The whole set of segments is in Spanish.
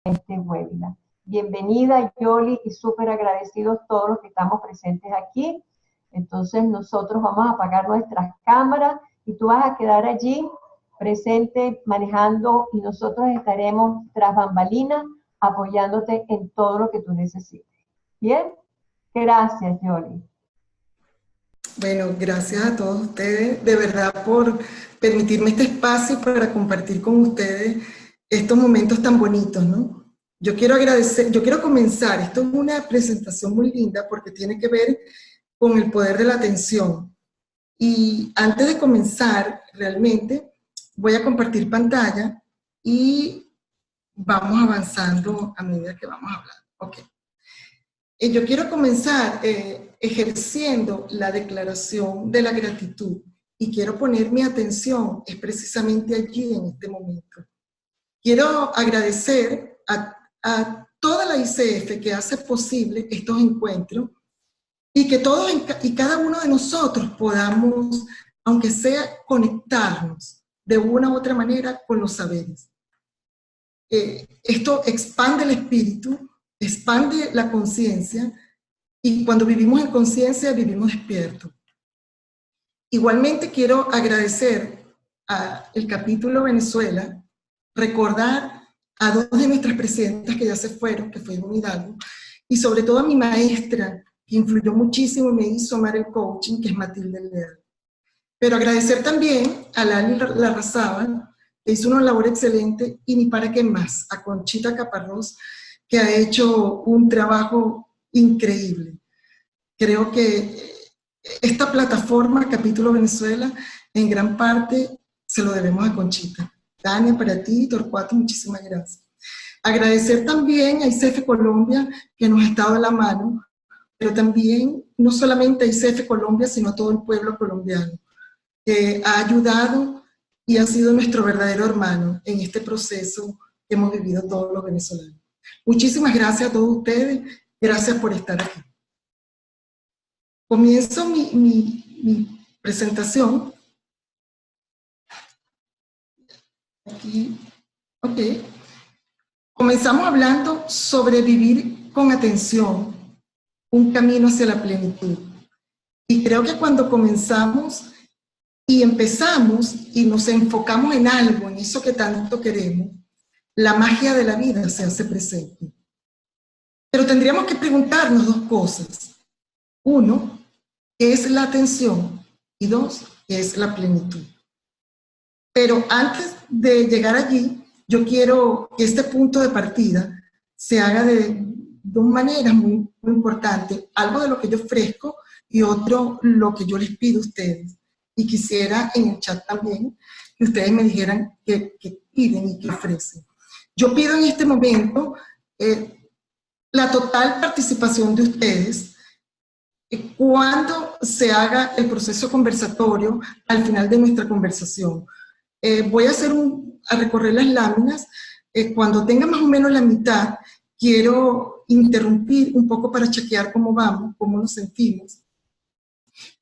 este webinar. Bienvenida, Yoli, y súper agradecidos todos los que estamos presentes aquí. Entonces nosotros vamos a apagar nuestras cámaras y tú vas a quedar allí presente manejando y nosotros estaremos tras bambalinas apoyándote en todo lo que tú necesites. ¿Bien? Gracias, Yoli. Bueno, gracias a todos ustedes, de verdad, por permitirme este espacio para compartir con ustedes estos momentos tan bonitos, ¿no? Yo quiero agradecer, yo quiero comenzar, esto es una presentación muy linda porque tiene que ver con el poder de la atención. Y antes de comenzar, realmente, voy a compartir pantalla y vamos avanzando a medida que vamos hablando. Ok. Yo quiero comenzar ejerciendo la declaración de la gratitud y quiero poner mi atención es precisamente allí en este momento. Quiero agradecer a toda la ICF que hace posible estos encuentros y que todos y cada uno de nosotros podamos, aunque sea, conectarnos de una u otra manera con los saberes. Esto expande el espíritu, expande la conciencia, y cuando vivimos en conciencia, vivimos despiertos. Igualmente quiero agradecer al capítulo Venezuela, recordar a dos de nuestras presidentas que ya se fueron, que fue Ivonne Hidalgo, y sobre todo a mi maestra, que influyó muchísimo y me hizo amar el coaching, que es Matilde Leal. Pero agradecer también a Lali Larrazábal, que hizo una labor excelente, y ni para qué más, a Conchita Caparrós, que ha hecho un trabajo increíble. Creo que esta plataforma, Capítulo Venezuela, en gran parte se lo debemos a Conchita. Tania, para ti, Torcuato, muchísimas gracias. Agradecer también a ICF Colombia, que nos ha estado a la mano, pero también, no solamente a ICF Colombia, sino a todo el pueblo colombiano, que ha ayudado y ha sido nuestro verdadero hermano en este proceso que hemos vivido todos los venezolanos. Muchísimas gracias a todos ustedes, gracias por estar aquí. Comienzo mi presentación. Aquí, ok. Comenzamos hablando sobre vivir con atención, un camino hacia la plenitud. Y creo que cuando comenzamos y empezamos y nos enfocamos en algo, en eso que tanto queremos, la magia de la vida se hace presente. Pero tendríamos que preguntarnos dos cosas. Uno, ¿qué es la atención? Y dos, ¿qué es la plenitud? Pero antes de llegar allí, yo quiero que este punto de partida se haga de dos maneras muy importantes. Algo de lo que yo ofrezco y otro lo que yo les pido a ustedes. Y quisiera en el chat también que ustedes me dijeran qué piden y qué ofrecen. Yo pido en este momento la total participación de ustedes cuando se haga el proceso conversatorio al final de nuestra conversación. Voy a recorrer las láminas. Cuando tenga más o menos la mitad, quiero interrumpir un poco para chequear cómo vamos, cómo nos sentimos,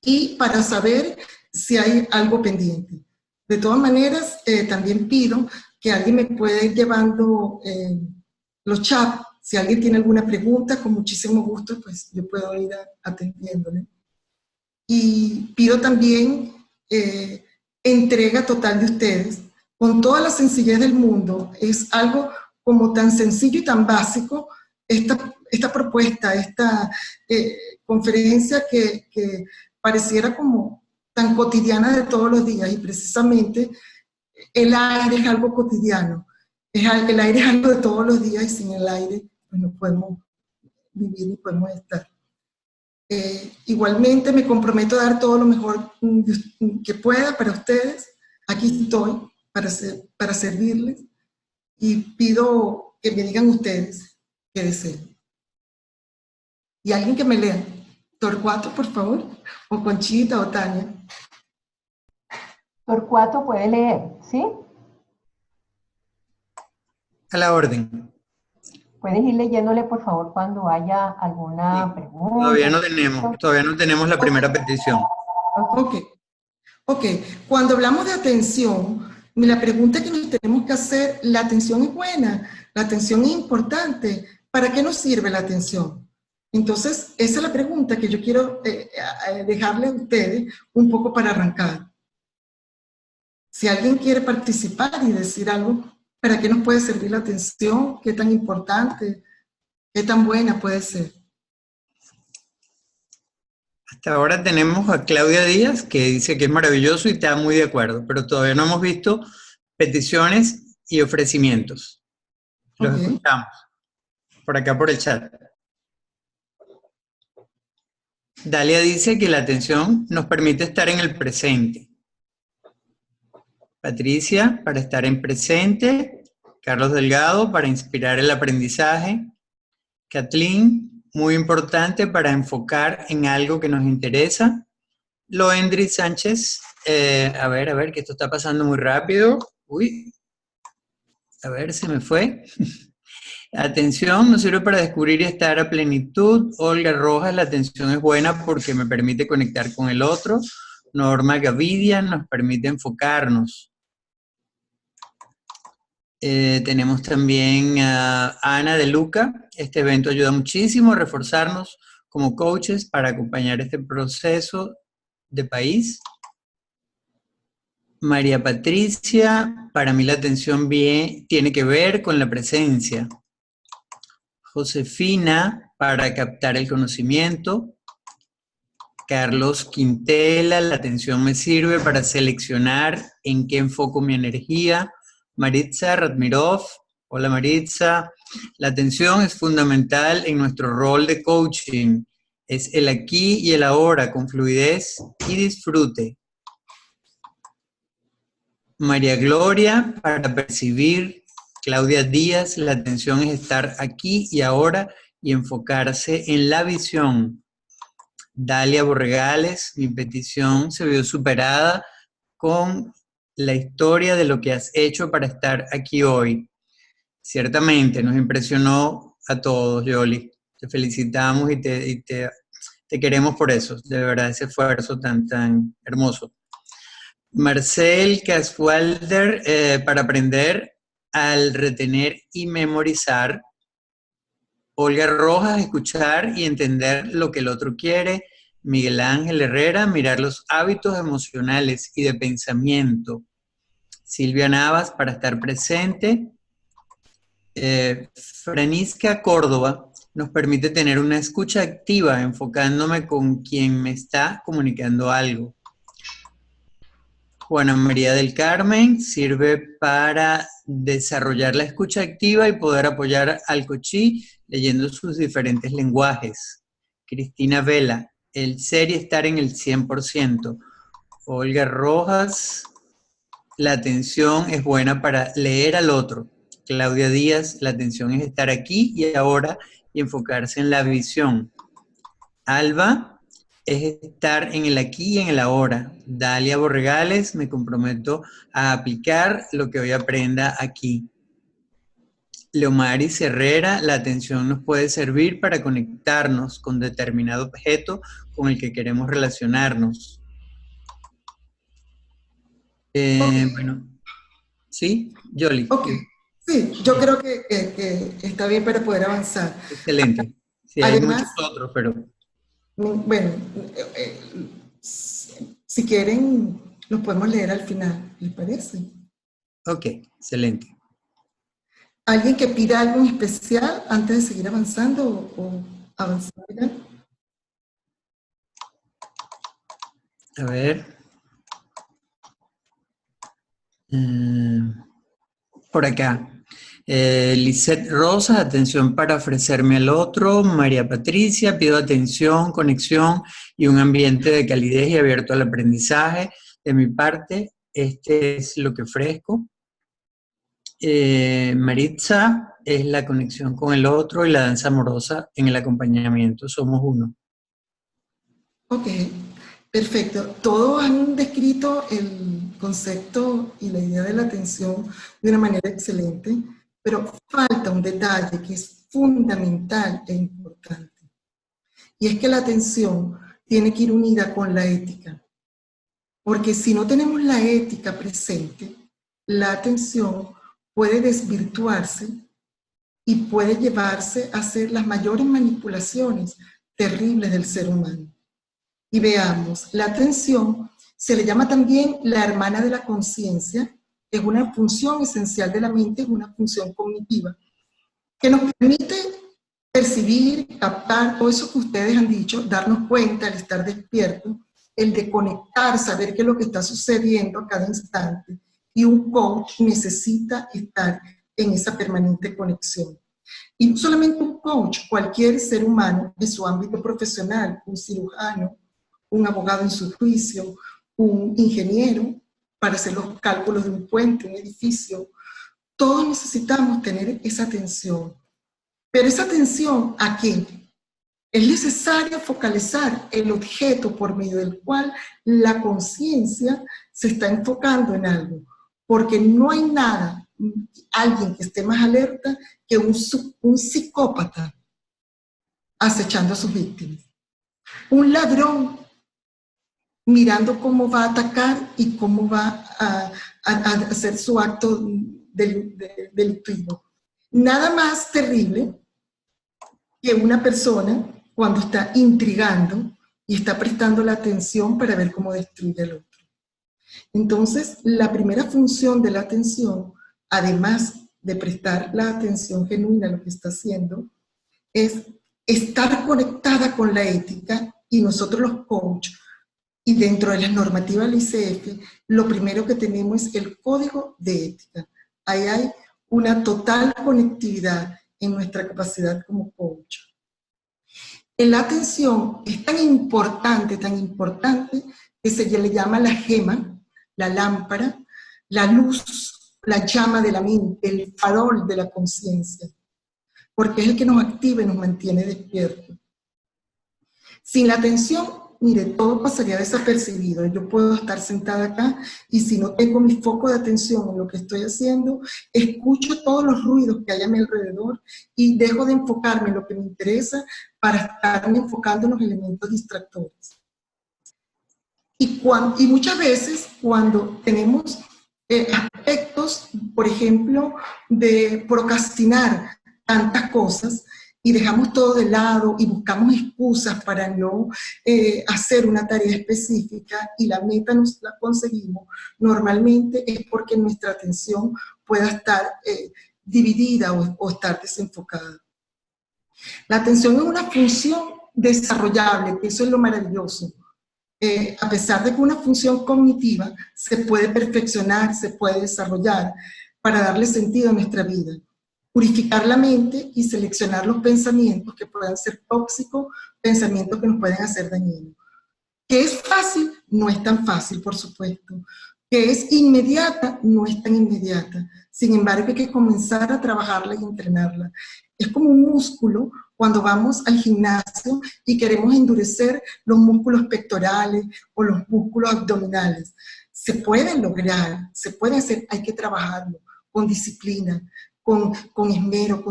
y para saber si hay algo pendiente. De todas maneras, también pido que alguien me pueda ir llevando los chats. Si alguien tiene alguna pregunta, con muchísimo gusto, pues yo puedo ir atendiéndole. Y pido también entrega total de ustedes, con toda la sencillez del mundo. Es algo como tan sencillo y tan básico, esta propuesta, esta conferencia que pareciera como tan cotidiana de todos los días, y precisamente el aire es algo cotidiano, el aire es algo de todos los días, y sin el aire pues no podemos vivir ni podemos estar. Igualmente me comprometo a dar todo lo mejor que pueda para ustedes. Aquí estoy para servirles, y pido que me digan ustedes qué deseen. Y alguien que me lea. Torcuato, por favor, o Conchita o Tania. Torcuato puede leer, ¿sí? A la orden. Puedes ir leyéndole, por favor, cuando haya alguna pregunta. Todavía no tenemos la primera petición. Ok. Cuando hablamos de atención, la pregunta que nos tenemos que hacer, la atención es buena, La atención es importante. ¿Para qué nos sirve la atención? Entonces, esa es la pregunta que yo quiero dejarle a ustedes un poco para arrancar. Si alguien quiere participar y decir algo, ¿para qué nos puede servir la atención? ¿Qué tan importante? ¿Qué tan buena puede ser? Hasta ahora tenemos a Claudia Díaz, que dice que es maravilloso y está muy de acuerdo, pero todavía no hemos visto peticiones y ofrecimientos. Los escuchamos por acá por el chat. Dalia dice que la atención nos permite estar en el presente. Patricia, para estar en presente. Carlos Delgado, para inspirar el aprendizaje. Kathleen, muy importante para enfocar en algo que nos interesa. Loendry Sánchez, a ver, que esto está pasando muy rápido. Uy, a ver, se me fue. Atención, nos sirve para descubrir y estar a plenitud. Olga Rojas, la atención es buena porque me permite conectar con el otro. Norma Gavidia, nos permite enfocarnos. Tenemos también a Ana de Luca. Este evento ayuda muchísimo a reforzarnos como coaches para acompañar este proceso de país. María Patricia, para mí la atención tiene que ver con la presencia. Josefina, para captar el conocimiento. Carlos Quintela, la atención me sirve para seleccionar en qué enfoco mi energía. Maritza Radmirov, hola Maritza. La atención es fundamental en nuestro rol de coaching. Es el aquí y el ahora con fluidez y disfrute. María Gloria, para percibir. Claudia Díaz, la atención es estar aquí y ahora y enfocarse en la visión. Dalia Borregales, mi petición se vio superada con la historia de lo que has hecho para estar aquí hoy. Ciertamente, nos impresionó a todos, Yoli. Te felicitamos y te queremos por eso, de verdad, ese esfuerzo tan hermoso. Marcel Caswalder, para aprender al retener y memorizar. Olga Rojas, escuchar y entender lo que el otro quiere. Miguel Ángel Herrera, mirar los hábitos emocionales y de pensamiento. Silvia Navas, para estar presente. Francisca Córdoba, nos permite tener una escucha activa, enfocándome con quien me está comunicando algo. Juana María del Carmen, sirve para desarrollar la escucha activa y poder apoyar al coachí leyendo sus diferentes lenguajes. Cristina Vela, el ser y estar en el 100%. Olga Rojas, la atención es buena para leer al otro. Claudia Díaz, la atención es estar aquí y ahora y enfocarse en la visión. Alba, es estar en el aquí y en el ahora. Dalia Borregales, me comprometo a aplicar lo que hoy aprenda aquí. Leomaris Herrera, la atención nos puede servir para conectarnos con determinado objeto con el que queremos relacionarnos. Bueno, ¿sí? Yoli. Okay. Sí, yo creo que está bien para poder avanzar. Excelente. Sí, hay muchos otros, pero... Bueno, si quieren, los podemos leer al final, ¿les parece? Ok, excelente. ¿Alguien que pida algo en especial antes de seguir avanzando o avanzar? A ver. Por acá. Lisette Rosa, atención para ofrecerme al otro. María Patricia, pido atención, conexión y un ambiente de calidez y abierto al aprendizaje. De mi parte, este es lo que ofrezco. Maritza es la conexión con el otro y la danza amorosa en el acompañamiento. Somos uno. Ok, perfecto. Todos han descrito el concepto y la idea de la atención de una manera excelente, pero falta un detalle que es fundamental e importante. Y es que la atención tiene que ir unida con la ética. Porque si no tenemos la ética presente, la atención puede desvirtuarse y puede llevarse a hacer las mayores manipulaciones terribles del ser humano. Y veamos, la atención se le llama también la hermana de la conciencia, es una función esencial de la mente, es una función cognitiva, que nos permite percibir, captar, todo eso que ustedes han dicho, darnos cuenta, el estar despierto, el de conectar, saber qué es lo que está sucediendo a cada instante. Y un coach necesita estar en esa permanente conexión. Y no solamente un coach, cualquier ser humano de su ámbito profesional, un cirujano, un abogado en su juicio, un ingeniero para hacer los cálculos de un puente, un edificio. Todos necesitamos tener esa atención. Pero esa atención, ¿a qué? Es necesario focalizar el objeto por medio del cual la conciencia se está enfocando en algo. Porque no hay nada, alguien que esté más alerta que un psicópata acechando a sus víctimas. Un ladrón mirando cómo va a atacar y cómo va a hacer su acto delictivo. Nada más terrible que una persona cuando está intrigando y está prestando la atención para ver cómo destruye al otro. Entonces, la primera función de la atención, además de prestar la atención genuina a lo que está haciendo, es estar conectada con la ética, y nosotros los coaches, y dentro de las normativas del ICF, lo primero que tenemos es el código de ética. Ahí hay una total conectividad en nuestra capacidad como coach. En la atención es tan importante, que se le llama la gema, la lámpara, la luz, la llama de la mente, el farol de la conciencia, porque es el que nos activa y nos mantiene despiertos. Sin la atención, mire, todo pasaría desapercibido. Yo puedo estar sentada acá y si no tengo mi foco de atención en lo que estoy haciendo, escucho todos los ruidos que hay a mi alrededor y dejo de enfocarme en lo que me interesa para estarme enfocando en los elementos distractores. Y muchas veces cuando tenemos aspectos, por ejemplo, de procrastinar tantas cosas, y dejamos todo de lado y buscamos excusas para no hacer una tarea específica y la meta nos la conseguimos, normalmente es porque nuestra atención pueda estar dividida o estar desenfocada. La atención es una función desarrollable, que eso es lo maravilloso. A pesar de que una función cognitiva se puede perfeccionar, se puede desarrollar para darle sentido a nuestra vida. Purificar la mente y seleccionar los pensamientos que puedan ser tóxicos, pensamientos que nos pueden hacer dañinos. ¿Que es fácil? No es tan fácil, por supuesto. ¿Que es inmediata? No es tan inmediata. Sin embargo, hay que comenzar a trabajarla y entrenarla. Es como un músculo cuando vamos al gimnasio y queremos endurecer los músculos pectorales o los músculos abdominales. Se puede lograr, se puede hacer, hay que trabajarlo con disciplina, con esmero,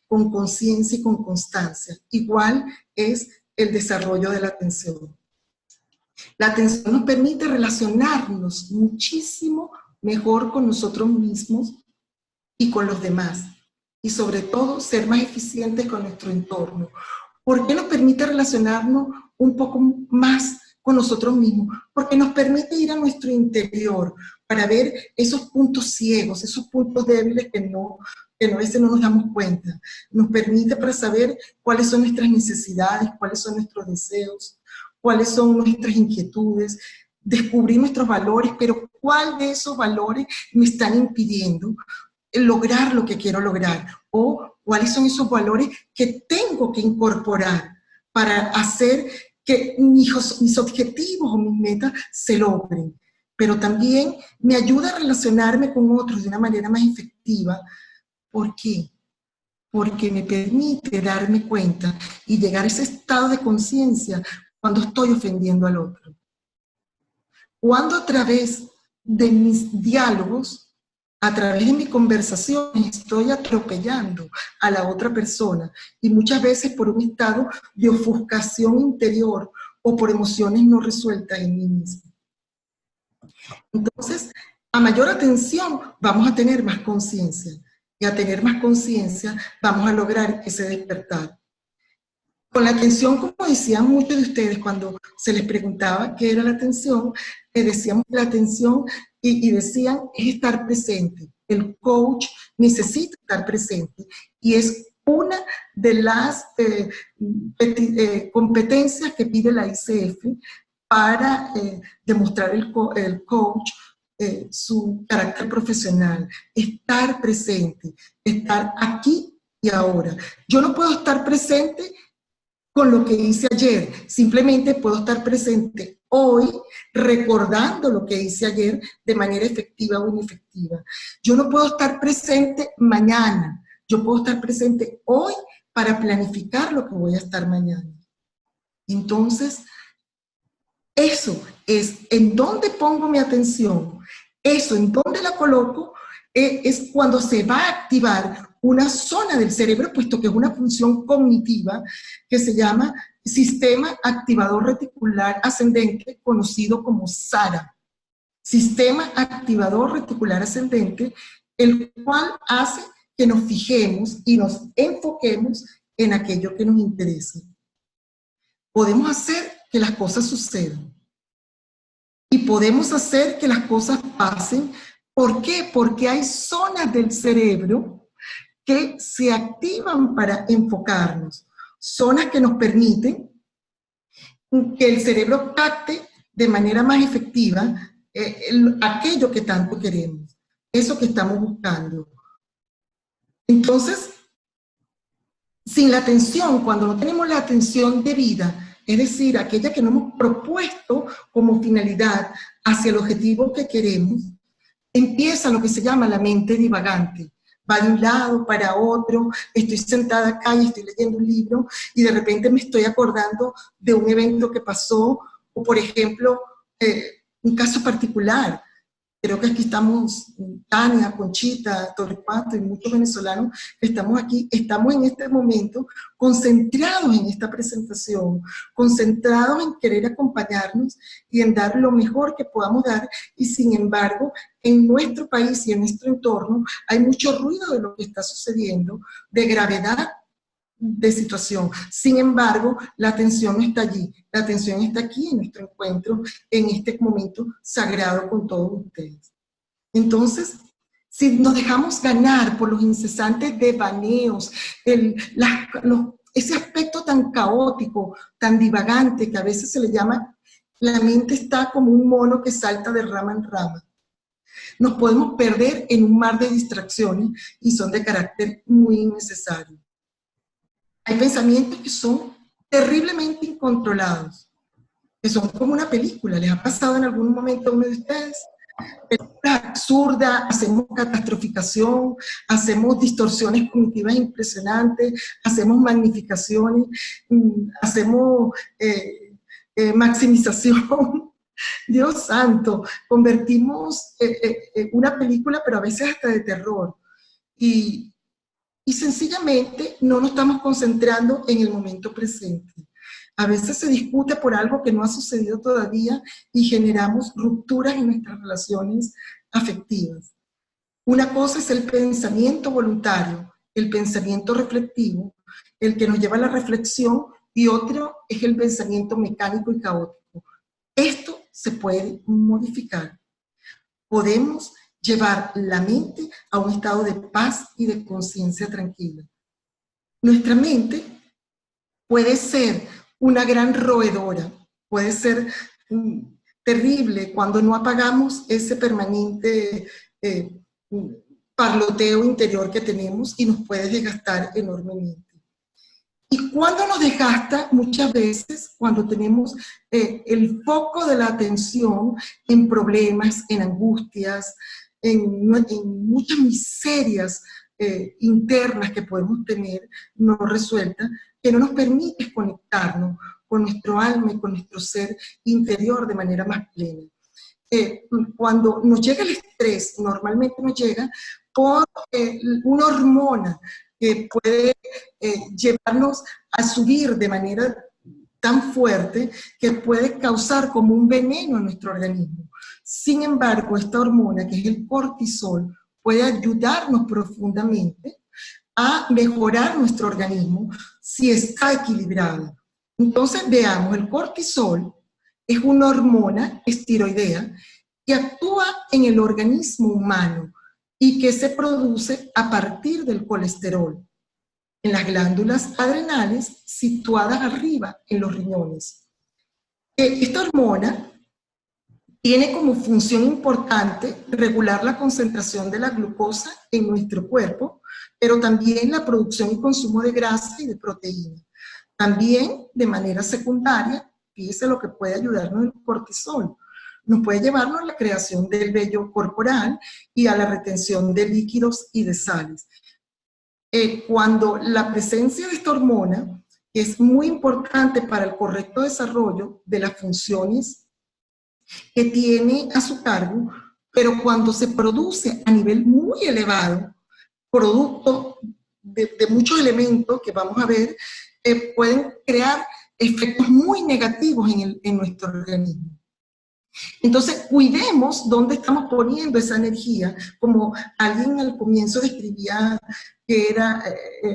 con conciencia y con constancia. Igual es el desarrollo de la atención. La atención nos permite relacionarnos muchísimo mejor con nosotros mismos y con los demás. Y sobre todo, ser más eficientes con nuestro entorno. ¿Por qué nos permite relacionarnos un poco más con nosotros mismos? Porque nos permite ir a nuestro interior para ver esos puntos ciegos, esos puntos débiles que a veces no nos damos cuenta. Nos permite para saber cuáles son nuestras necesidades, cuáles son nuestros deseos, cuáles son nuestras inquietudes, descubrir nuestros valores, pero cuál de esos valores me están impidiendo lograr lo que quiero lograr, o cuáles son esos valores que tengo que incorporar para hacer que mis objetivos o mis metas se logren. Pero también me ayuda a relacionarme con otros de una manera más efectiva. ¿Por qué? Porque me permite darme cuenta y llegar a ese estado de conciencia cuando estoy ofendiendo al otro. Cuando a través de mis diálogos, a través de mis conversaciones, estoy atropellando a la otra persona, y muchas veces por un estado de ofuscación interior o por emociones no resueltas en mí mismo. Entonces, a mayor atención vamos a tener más conciencia. y a tener más conciencia, vamos a lograr ese despertar. Con la atención, como decían muchos de ustedes cuando se les preguntaba qué era la atención, decíamos que la atención, y decían, es estar presente. El coach necesita estar presente y es una de las competencias que pide la ICF para demostrar el coach su carácter profesional. Estar presente, estar aquí y ahora. Yo no puedo estar presente con lo que hice ayer, simplemente puedo estar presente hoy recordando lo que hice ayer de manera efectiva o inefectiva. Yo no puedo estar presente mañana, yo puedo estar presente hoy para planificar lo que voy a estar mañana. Entonces, eso es en dónde pongo mi atención, eso en dónde la coloco, es cuando se va a activar una zona del cerebro, puesto que es una función cognitiva que se llama Sistema Activador Reticular Ascendente, conocido como SARA. Sistema Activador Reticular Ascendente, el cual hace que nos fijemos y nos enfoquemos en aquello que nos interesa. Podemos hacer que las cosas sucedan. Y podemos hacer que las cosas pasen. ¿Por qué? Porque hay zonas del cerebro que se activan para enfocarnos. Zonas que nos permiten que el cerebro capte de manera más efectiva aquello que tanto queremos, eso que estamos buscando. Entonces, sin la atención, cuando no tenemos la atención debida, es decir, aquella que nos hemos propuesto como finalidad hacia el objetivo que queremos, empieza lo que se llama la mente divagante. Va de un lado para otro, estoy sentada acá y estoy leyendo un libro y de repente me estoy acordando de un evento que pasó, o por ejemplo, un caso particular. Creo que aquí estamos, Tania, Conchita, Torrepato y muchos venezolanos que estamos aquí, estamos en este momento concentrados en esta presentación, concentrados en querer acompañarnos y en dar lo mejor que podamos dar, y sin embargo, en nuestro país y en nuestro entorno hay mucho ruido de lo que está sucediendo, de gravedad de situación. Sin embargo, la atención no está allí, la atención está aquí en nuestro encuentro, en este momento sagrado con todos ustedes. Entonces, si nos dejamos ganar por los incesantes devaneos, ese aspecto tan caótico, tan divagante, que a veces se le llama, la mente está como un mono que salta de rama en rama. Nos podemos perder en un mar de distracciones y son de carácter muy innecesario. Hay pensamientos que son terriblemente incontrolados, que son como una película. ¿Les ha pasado en algún momento a uno de ustedes? Películas absurdas, hacemos catastroficación, hacemos distorsiones cognitivas impresionantes, hacemos magnificaciones, hacemos maximización. Dios santo, convertimos una película, pero a veces hasta de terror. Y sencillamente no nos estamos concentrando en el momento presente. A veces se discute por algo que no ha sucedido todavía y generamos rupturas en nuestras relaciones afectivas. Una cosa es el pensamiento voluntario, el pensamiento reflexivo, el que nos lleva a la reflexión, y otro es el pensamiento mecánico y caótico. Esto se puede modificar. Podemos llevar la mente a un estado de paz y de conciencia tranquila. Nuestra mente puede ser una gran roedora, puede ser terrible cuando no apagamos ese permanente parloteo interior que tenemos, y nos puede desgastar enormemente. ¿Y cuándo nos desgasta? Muchas veces cuando tenemos el foco de la atención en problemas, en angustias, en muchas miserias internas que podemos tener no resueltas, que no nos permite conectarnos con nuestro alma y con nuestro ser interior de manera más plena. Cuando nos llega el estrés, normalmente nos llega por una hormona que puede llevarnos a subir de manera tan fuerte que puede causar como un veneno en nuestro organismo. Sin embargo, esta hormona, que es el cortisol, puede ayudarnos profundamente a mejorar nuestro organismo si está equilibrado. Entonces veamos, el cortisol es una hormona esteroidea que actúa en el organismo humano y que se produce a partir del colesterol, en las glándulas adrenales situadas arriba en los riñones. Esta hormona tiene como función importante regular la concentración de la glucosa en nuestro cuerpo, pero también la producción y consumo de grasa y de proteína. También, de manera secundaria, fíjese lo que puede ayudarnos el cortisol. Nos puede llevarnos a la creación del vello corporal y a la retención de líquidos y de sales. Cuando la presencia de esta hormona es muy importante para el correcto desarrollo de las funciones que tiene a su cargo, pero cuando se produce a nivel muy elevado, producto de muchos elementos que vamos a ver, pueden crear efectos muy negativos en nuestro organismo. Entonces, cuidemos dónde estamos poniendo esa energía, como alguien al comienzo describía que era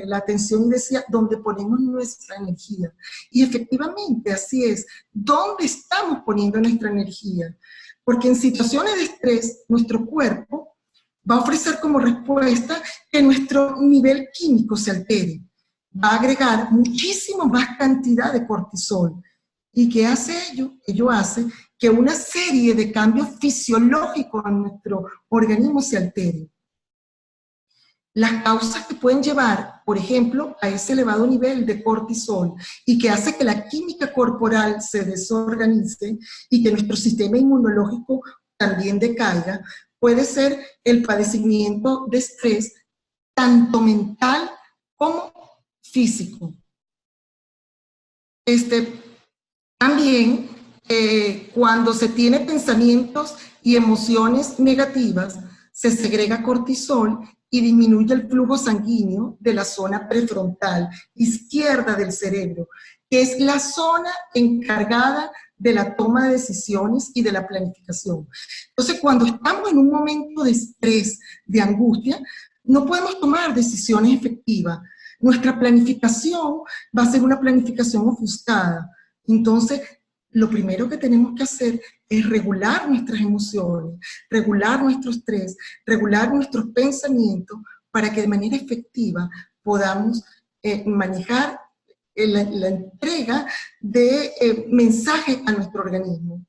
la atención y decía, dónde ponemos nuestra energía. Y efectivamente, así es, ¿dónde estamos poniendo nuestra energía? Porque en situaciones de estrés, nuestro cuerpo va a ofrecer como respuesta que nuestro nivel químico se altere. Va a agregar muchísimo más cantidad de cortisol. ¿Y qué hace ello? Ello hace que una serie de cambios fisiológicos en nuestro organismo se alteren. Las causas que pueden llevar, por ejemplo, a ese elevado nivel de cortisol y que hace que la química corporal se desorganice y que nuestro sistema inmunológico también decaiga, puede ser el padecimiento de estrés, tanto mental como físico. También, cuando se tiene pensamientos y emociones negativas, se segrega cortisol y disminuye el flujo sanguíneo de la zona prefrontal izquierda del cerebro, que es la zona encargada de la toma de decisiones y de la planificación. Entonces, cuando estamos en un momento de estrés, de angustia, no podemos tomar decisiones efectivas. Nuestra planificación va a ser una planificación ofuscada. Entonces, lo primero que tenemos que hacer es regular nuestras emociones, regular nuestro estrés, regular nuestros pensamientos para que de manera efectiva podamos manejar la entrega de mensajes a nuestro organismo.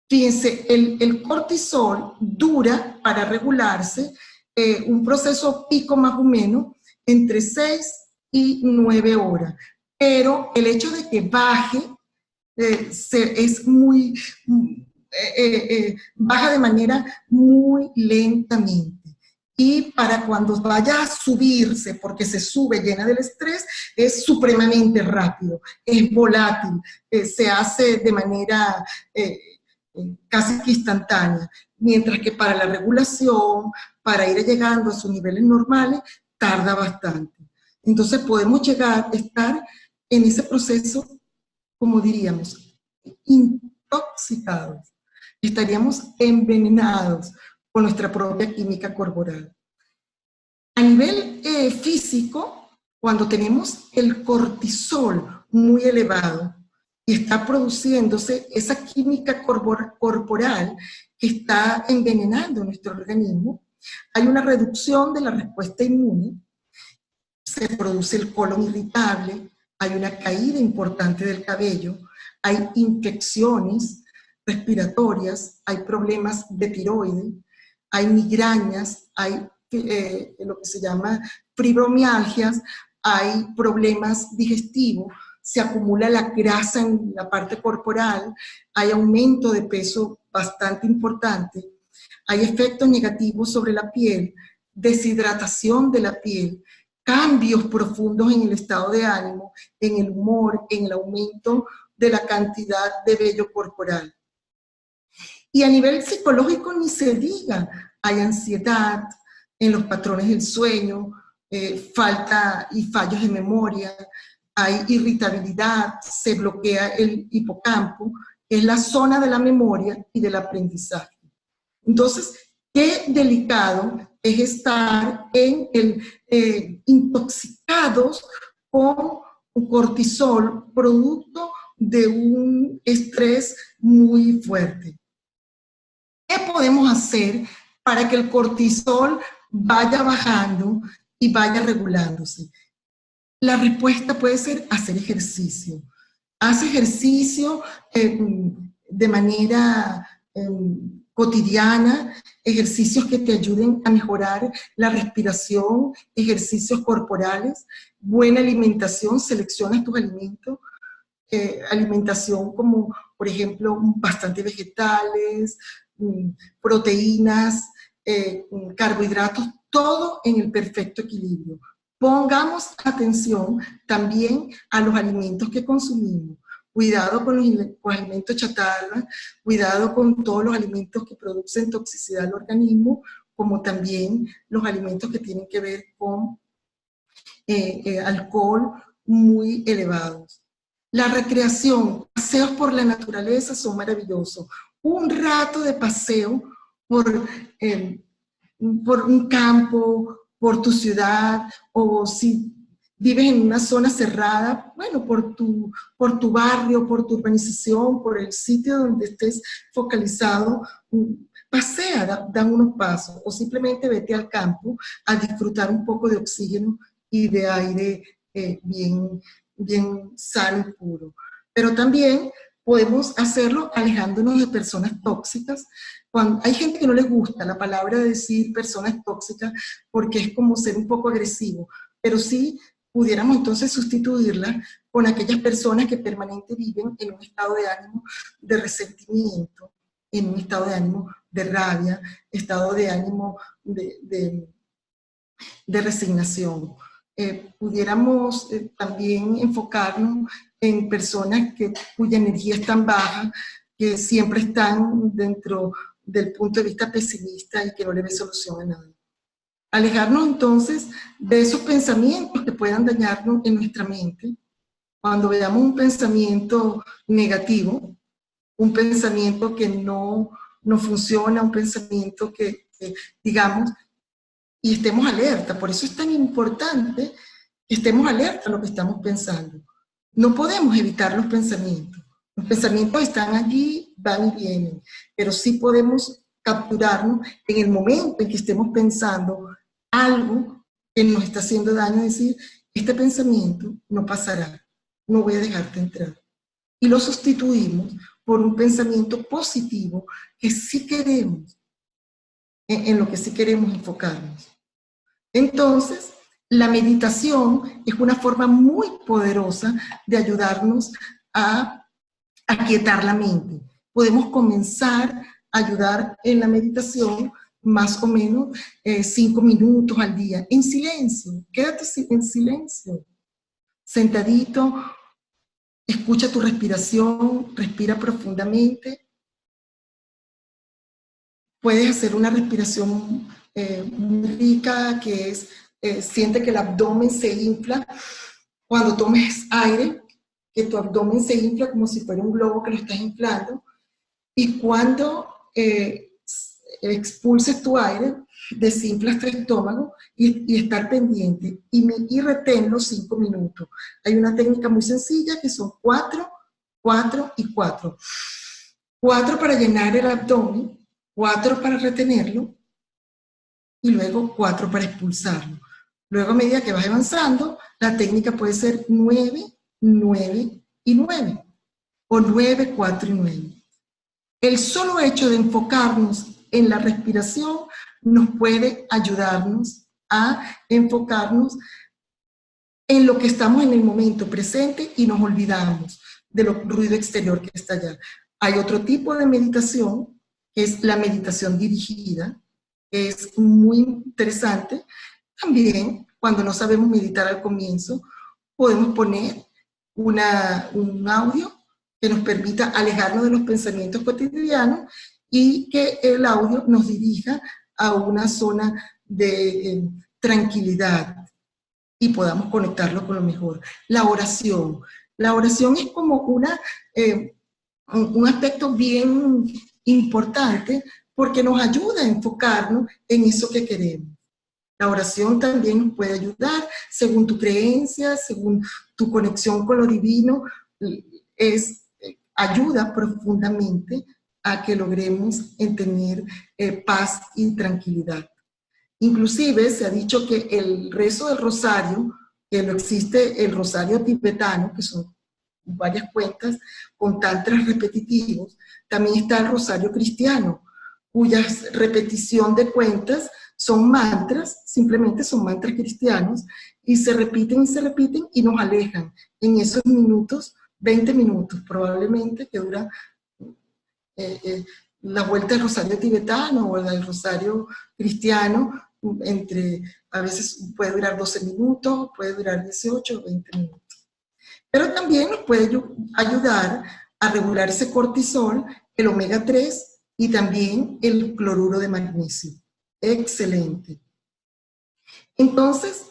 Fíjense, el cortisol dura para regularse un proceso pico más o menos entre 6 y 9 horas, pero el hecho de que baje baja de manera muy lentamente. Y para cuando vaya a subirse, porque se sube llena del estrés, es supremamente rápido, es volátil, se hace de manera casi que instantánea, mientras que para la regulación, para ir llegando a sus niveles normales, tarda bastante. Entonces podemos llegar a estar en ese proceso, como diríamos, intoxicados. Estaríamos envenenados con nuestra propia química corporal. A nivel físico, cuando tenemos el cortisol muy elevado y está produciéndose esa química corporal que está envenenando nuestro organismo, hay una reducción de la respuesta inmune, se produce el colon irritable, hay una caída importante del cabello, hay infecciones respiratorias, hay problemas de tiroides, hay migrañas, hay lo que se llama fibromialgias, hay problemas digestivos, se acumula la grasa en la parte corporal, hay aumento de peso bastante importante, hay efectos negativos sobre la piel, deshidratación de la piel, cambios profundos en el estado de ánimo, en el humor, en el aumento de la cantidad de vello corporal. Y a nivel psicológico ni se diga, hay ansiedad en los patrones del sueño, falta y fallos de memoria, hay irritabilidad, se bloquea el hipocampo, que es la zona de la memoria y del aprendizaje. Entonces, qué delicado es estar intoxicados con cortisol, producto de un estrés muy fuerte. ¿Qué podemos hacer para que el cortisol vaya bajando y vaya regulándose? La respuesta puede ser hacer ejercicio. Haz ejercicio de manera cotidiana, ejercicios que te ayuden a mejorar la respiración, ejercicios corporales, buena alimentación, selecciona tus alimentos, alimentación como, por ejemplo, bastante vegetales, proteínas, carbohidratos, todo en el perfecto equilibrio. Pongamos atención también a los alimentos que consumimos. Cuidado con los alimentos chatarra, cuidado con todos los alimentos que producen toxicidad al organismo, como también los alimentos que tienen que ver con alcohol muy elevados. La recreación, paseos por la naturaleza son maravillosos. Un rato de paseo por un campo, por tu ciudad, o si vives en una zona cerrada, bueno, por tu barrio, por tu urbanización, por el sitio donde estés focalizado, pasea, da unos pasos, o simplemente vete al campo a disfrutar un poco de oxígeno y de aire bien sano y puro. Pero también podemos hacerlo alejándonos de personas tóxicas. Hay gente que no les gusta la palabra de decir personas tóxicas porque es como ser un poco agresivo, pero sí pudiéramos entonces sustituirla con aquellas personas que permanentemente viven en un estado de ánimo de resentimiento, en un estado de ánimo de rabia, estado de ánimo de resignación. Pudiéramos también enfocarnos en personas cuya energía es tan baja, que siempre están dentro del punto de vista pesimista y que no le ve solución a nada. Alejarnos entonces de esos pensamientos que puedan dañarnos en nuestra mente. Cuando veamos un pensamiento negativo, un pensamiento que no funciona, un pensamiento que digamos, y estemos alerta. Por eso es tan importante que estemos alerta a lo que estamos pensando. No podemos evitar los pensamientos. Los pensamientos están allí, van y vienen, pero sí podemos capturarnos en el momento en que estemos pensando algo que nos está haciendo daño, decir, este pensamiento no pasará, no voy a dejarte entrar. Y lo sustituimos por un pensamiento positivo que sí queremos, en lo que sí queremos enfocarnos. Entonces, la meditación es una forma muy poderosa de ayudarnos a aquietar la mente. Podemos comenzar a ayudar en la meditación más o menos 5 minutos al día, en silencio. Quédate en silencio, sentadito, escucha tu respiración, respira profundamente. Puedes hacer una respiración muy rica, que es, siente que el abdomen se infla. Cuando tomes aire, que tu abdomen se infla como si fuera un globo que lo estás inflando. Y cuando expulses tu aire, desinflas tu estómago y estar pendiente. Y reténlo 5 minutos. Hay una técnica muy sencilla que son 4, 4 y 4. 4 para llenar el abdomen, 4 para retenerlo y luego 4 para expulsarlo. Luego, a medida que vas avanzando, la técnica puede ser 9, 9 y 9, o 9, 4 y 9. El solo hecho de enfocarnos en la respiración nos puede ayudarnos a enfocarnos en lo que estamos en el momento presente y nos olvidamos del ruido exterior que está allá. Hay otro tipo de meditación, que es la meditación dirigida, que es muy interesante. También, cuando no sabemos meditar al comienzo, podemos poner un audio que nos permita alejarnos de los pensamientos cotidianos y que el audio nos dirija a una zona de tranquilidad y podamos conectarlo con lo mejor. La oración. La oración es como un aspecto bien importante porque nos ayuda a enfocarnos en eso que queremos. La oración también nos puede ayudar, según tu creencia, según tu conexión con lo divino, ayuda profundamente a que logremos tener paz y tranquilidad. Inclusive se ha dicho que el rezo del rosario, que no existe el rosario tibetano, que son varias cuentas con tantras repetitivos, también está el rosario cristiano, cuya repetición de cuentas son mantras, simplemente son mantras cristianos, y se repiten y nos alejan en esos minutos, 20 minutos probablemente, que dura la vuelta del rosario tibetano o del rosario cristiano, a veces puede durar 12 minutos, puede durar 18 o 20 minutos. Pero también nos puede ayudar a regular ese cortisol, el omega 3 y también el cloruro de magnesio. Excelente. Entonces,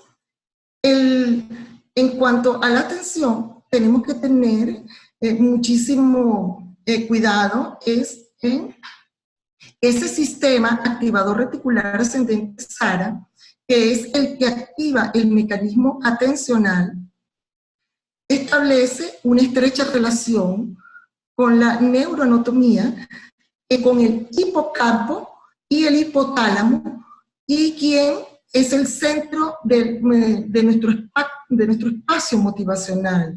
en cuanto a la atención, tenemos que tener muchísimo cuidado en ese sistema activador reticular ascendente SARA, que es el que activa el mecanismo atencional, establece una estrecha relación con la neuroanatomía, con el hipocampo y el hipotálamo, y quien es el centro de nuestro espacio motivacional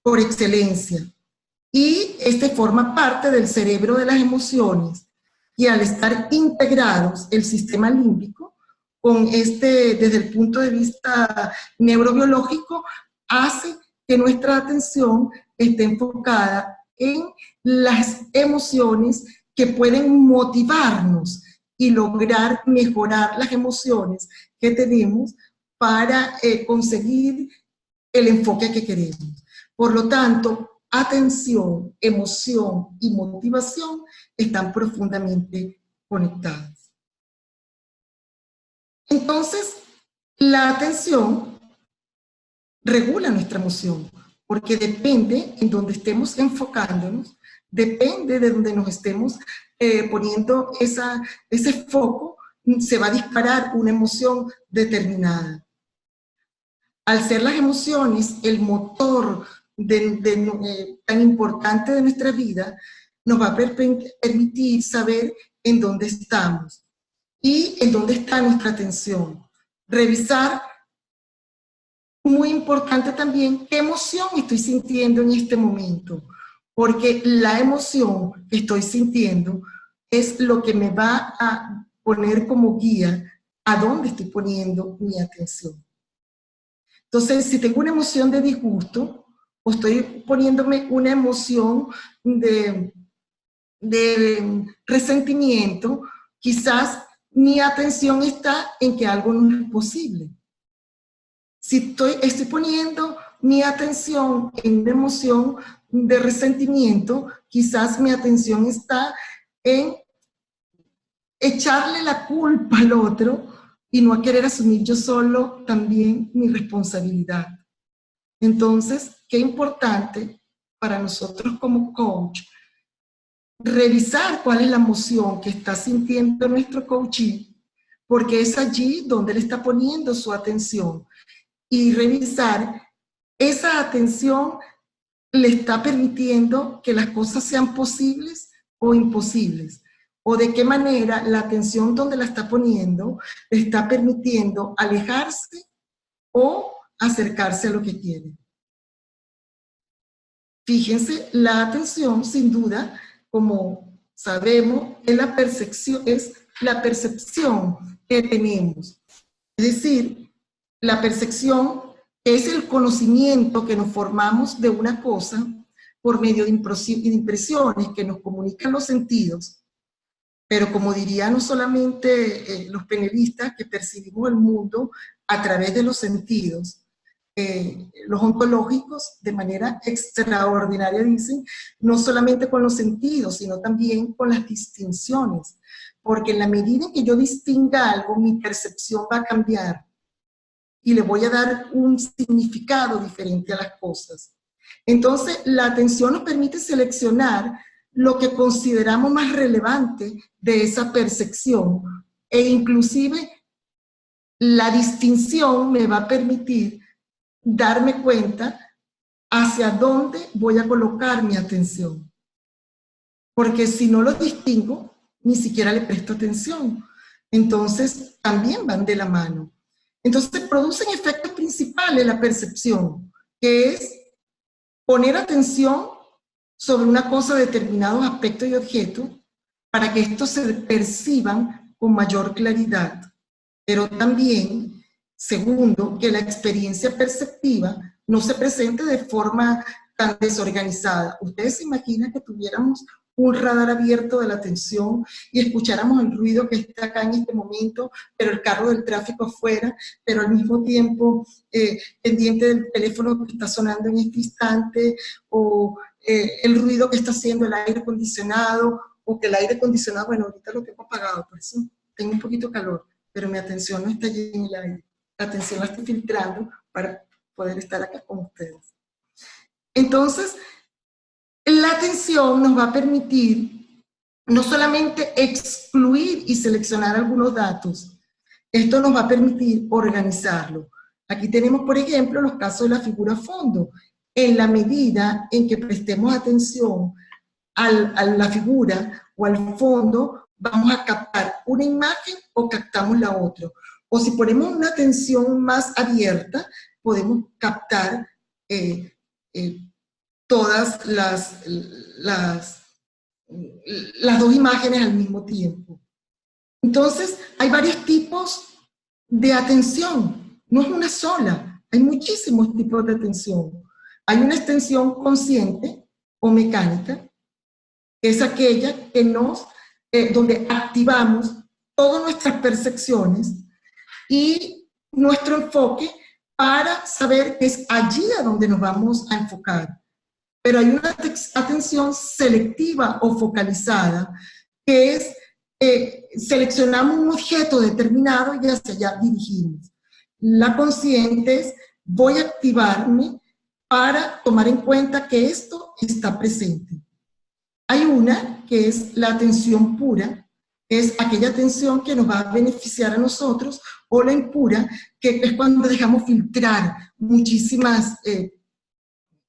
por excelencia. Y este forma parte del cerebro de las emociones, y al estar integrados el sistema límbico, desde el punto de vista neurobiológico, hace que nuestra atención esté enfocada en las emociones que pueden motivarnos y lograr mejorar las emociones que tenemos para conseguir el enfoque que queremos. Por lo tanto, atención, emoción y motivación están profundamente conectadas. Entonces, la atención regula nuestra emoción, porque depende en donde estemos enfocándonos, depende de donde nos estemos poniendo ese foco, se va a disparar una emoción determinada. Al ser las emociones el motor tan importante de nuestra vida, nos va a permitir saber en dónde estamos y en dónde está nuestra atención. Revisar, muy importante también, qué emoción estoy sintiendo en este momento, porque la emoción que estoy sintiendo es lo que me va a poner como guía a dónde estoy poniendo mi atención. Entonces, si tengo una emoción de disgusto, o estoy poniéndome una emoción de resentimiento, quizás mi atención está en que algo no es posible. Si estoy poniendo mi atención en una emoción de resentimiento, quizás mi atención está en echarle la culpa al otro y no a querer asumir yo solo también mi responsabilidad. Entonces, qué importante para nosotros como coach revisar cuál es la emoción que está sintiendo nuestro coachee, porque es allí donde él está poniendo su atención, y revisar esa atención le está permitiendo que las cosas sean posibles o imposibles, o de qué manera la atención donde la está poniendo le está permitiendo alejarse o acercarse a lo que quiere. Fíjense, la atención, sin duda, como sabemos, es la percepción que tenemos. Es decir, la percepción es el conocimiento que nos formamos de una cosa por medio de impresiones que nos comunican los sentidos, pero como dirían no solamente los penalistas, que percibimos el mundo a través de los sentidos, los ontológicos de manera extraordinaria dicen, no solamente con los sentidos, sino también con las distinciones, porque en la medida en que yo distinga algo, mi percepción va a cambiar y le voy a dar un significado diferente a las cosas. Entonces, la atención nos permite seleccionar lo que consideramos más relevante de esa percepción, e inclusive la distinción me va a permitir darme cuenta hacia dónde voy a colocar mi atención. Porque si no lo distingo, ni siquiera le presto atención. Entonces, también van de la mano. Entonces, producen efectos principales la percepción, que es poner atención sobre una cosa, determinados aspectos y objetos, para que estos se perciban con mayor claridad. Pero también, segundo, que la experiencia perceptiva no se presente de forma tan desorganizada. Ustedes se imaginan que tuviéramos un radar abierto de la atención y escucháramos el ruido que está acá en este momento, pero el carro del tráfico afuera, pero al mismo tiempo pendiente del teléfono que está sonando en este instante, o el ruido que está haciendo el aire acondicionado, o que el aire acondicionado, bueno, ahorita lo tengo apagado, por eso tengo un poquito de calor, pero mi atención no está allí en el aire. La atención la estoy filtrando para poder estar acá con ustedes. Entonces, la atención nos va a permitir no solamente excluir y seleccionar algunos datos, esto nos va a permitir organizarlo. Aquí tenemos, por ejemplo, los casos de la figura fondo. En la medida en que prestemos atención a la figura o al fondo, vamos a captar una imagen o captamos la otra. O si ponemos una atención más abierta, podemos captar todas las dos imágenes al mismo tiempo. Entonces, hay varios tipos de atención, no es una sola, hay muchísimos tipos de atención. Hay una atención consciente o mecánica, que es aquella que donde activamos todas nuestras percepciones y nuestro enfoque para saber que es allí a donde nos vamos a enfocar. Pero hay una atención selectiva o focalizada, que es seleccionamos un objeto determinado y hacia allá dirigimos. La consciente es, voy a activarme para tomar en cuenta que esto está presente. Hay una que es la atención pura, que es aquella atención que nos va a beneficiar a nosotros, o la impura, que es cuando dejamos filtrar muchísimas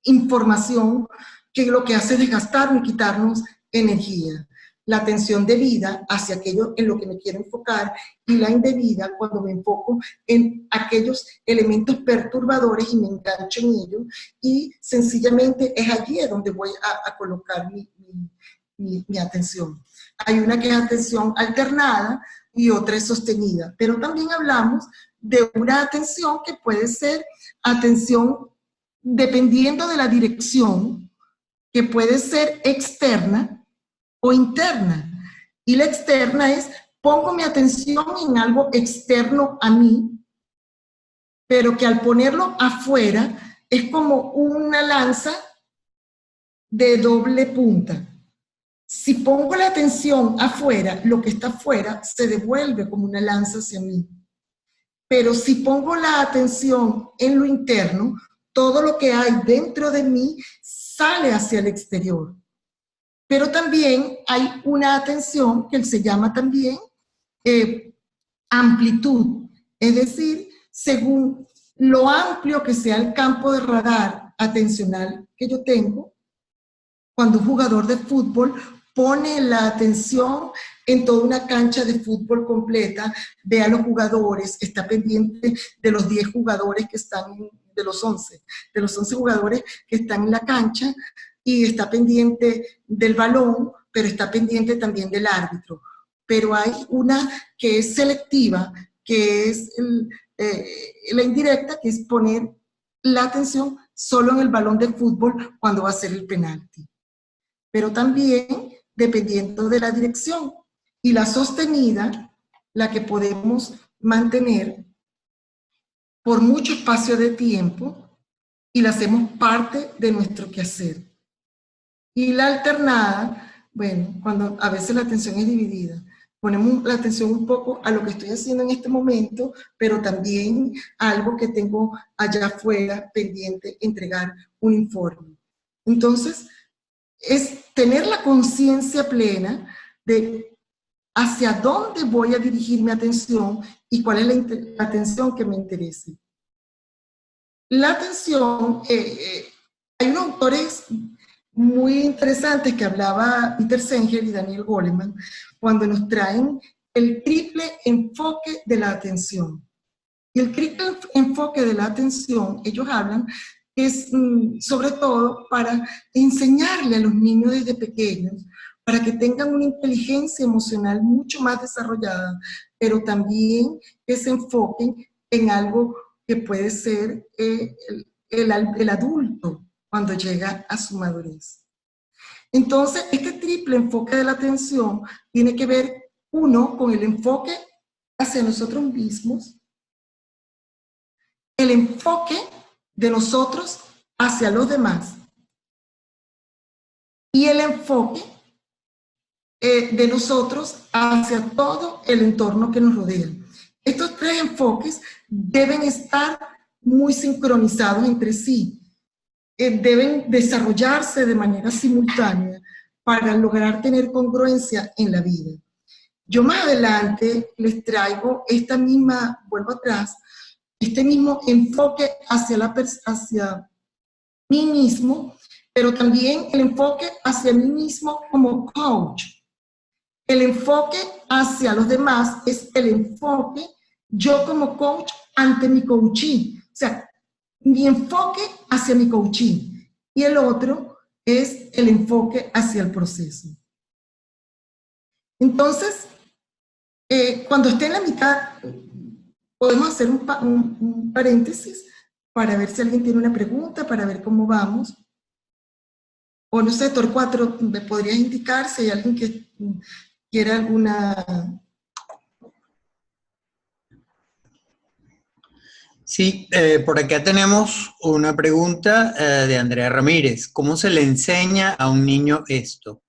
información que lo que hace es desgastarnos y quitarnos energía. La atención debida hacia aquello en lo que me quiero enfocar, y la indebida cuando me enfoco en aquellos elementos perturbadores y me engancho en ellos, y sencillamente es allí donde voy a colocar mi atención. Hay una que es atención alternada y otra es sostenida, pero también hablamos de una atención que puede ser atención dependiendo de la dirección, que puede ser externa o interna. Y la externa es, pongo mi atención en algo externo a mí, pero que al ponerlo afuera es como una lanza de doble punta. Si pongo la atención afuera, lo que está afuera se devuelve como una lanza hacia mí. Pero si pongo la atención en lo interno, todo lo que hay dentro de mí sale hacia el exterior. Pero también hay una atención que se llama también amplitud. Es decir, según lo amplio que sea el campo de radar atencional que yo tengo, cuando un jugador de fútbol pone la atención en toda una cancha de fútbol completa, ve a los jugadores, está pendiente de los 10 jugadores que están, de los 11 jugadores que están en la cancha, y está pendiente del balón, pero está pendiente también del árbitro. Pero hay una que es selectiva, que es la indirecta, que es poner la atención solo en el balón de fútbol cuando va a ser el penalti. Pero también dependiendo de la dirección. Y la sostenida, la que podemos mantener por mucho espacio de tiempo y la hacemos parte de nuestro quehacer. Y la alternada, bueno, cuando a veces la atención es dividida, ponemos la atención un poco a lo que estoy haciendo en este momento, pero también a algo que tengo allá afuera pendiente, entregar un informe. Entonces, es tener la conciencia plena de hacia dónde voy a dirigir mi atención y cuál es la atención que me interese. La atención, hay unos autores muy interesantes que hablaba Peter Singer y Daniel Goleman cuando nos traen el triple enfoque de la atención. Y el triple enfoque de la atención, ellos hablan, es sobre todo para enseñarle a los niños desde pequeños, para que tengan una inteligencia emocional mucho más desarrollada, pero también que se enfoquen en algo que puede ser el adulto cuando llega a su madurez. Entonces, este triple enfoque de la atención tiene que ver, uno, con el enfoque hacia nosotros mismos, el enfoque de nosotros hacia los demás y el enfoque de nosotros hacia todo el entorno que nos rodea. Estos tres enfoques deben estar muy sincronizados entre sí, deben desarrollarse de manera simultánea para lograr tener congruencia en la vida. Yo más adelante les traigo esta misma, vuelvo atrás, este mismo enfoque hacia mí mismo, pero también el enfoque hacia mí mismo como coach. El enfoque hacia los demás es el enfoque yo como coach ante mi coachee. O sea, mi enfoque hacia mi coachee. Y el otro es el enfoque hacia el proceso. Entonces, cuando esté en la mitad, podemos hacer un paréntesis para ver si alguien tiene una pregunta, para ver cómo vamos. O no sé, Torcuato, ¿me podrías indicar si hay alguien que quiera alguna? Sí, por acá tenemos una pregunta de Andrea Ramírez. ¿Cómo se le enseña a un niño esto?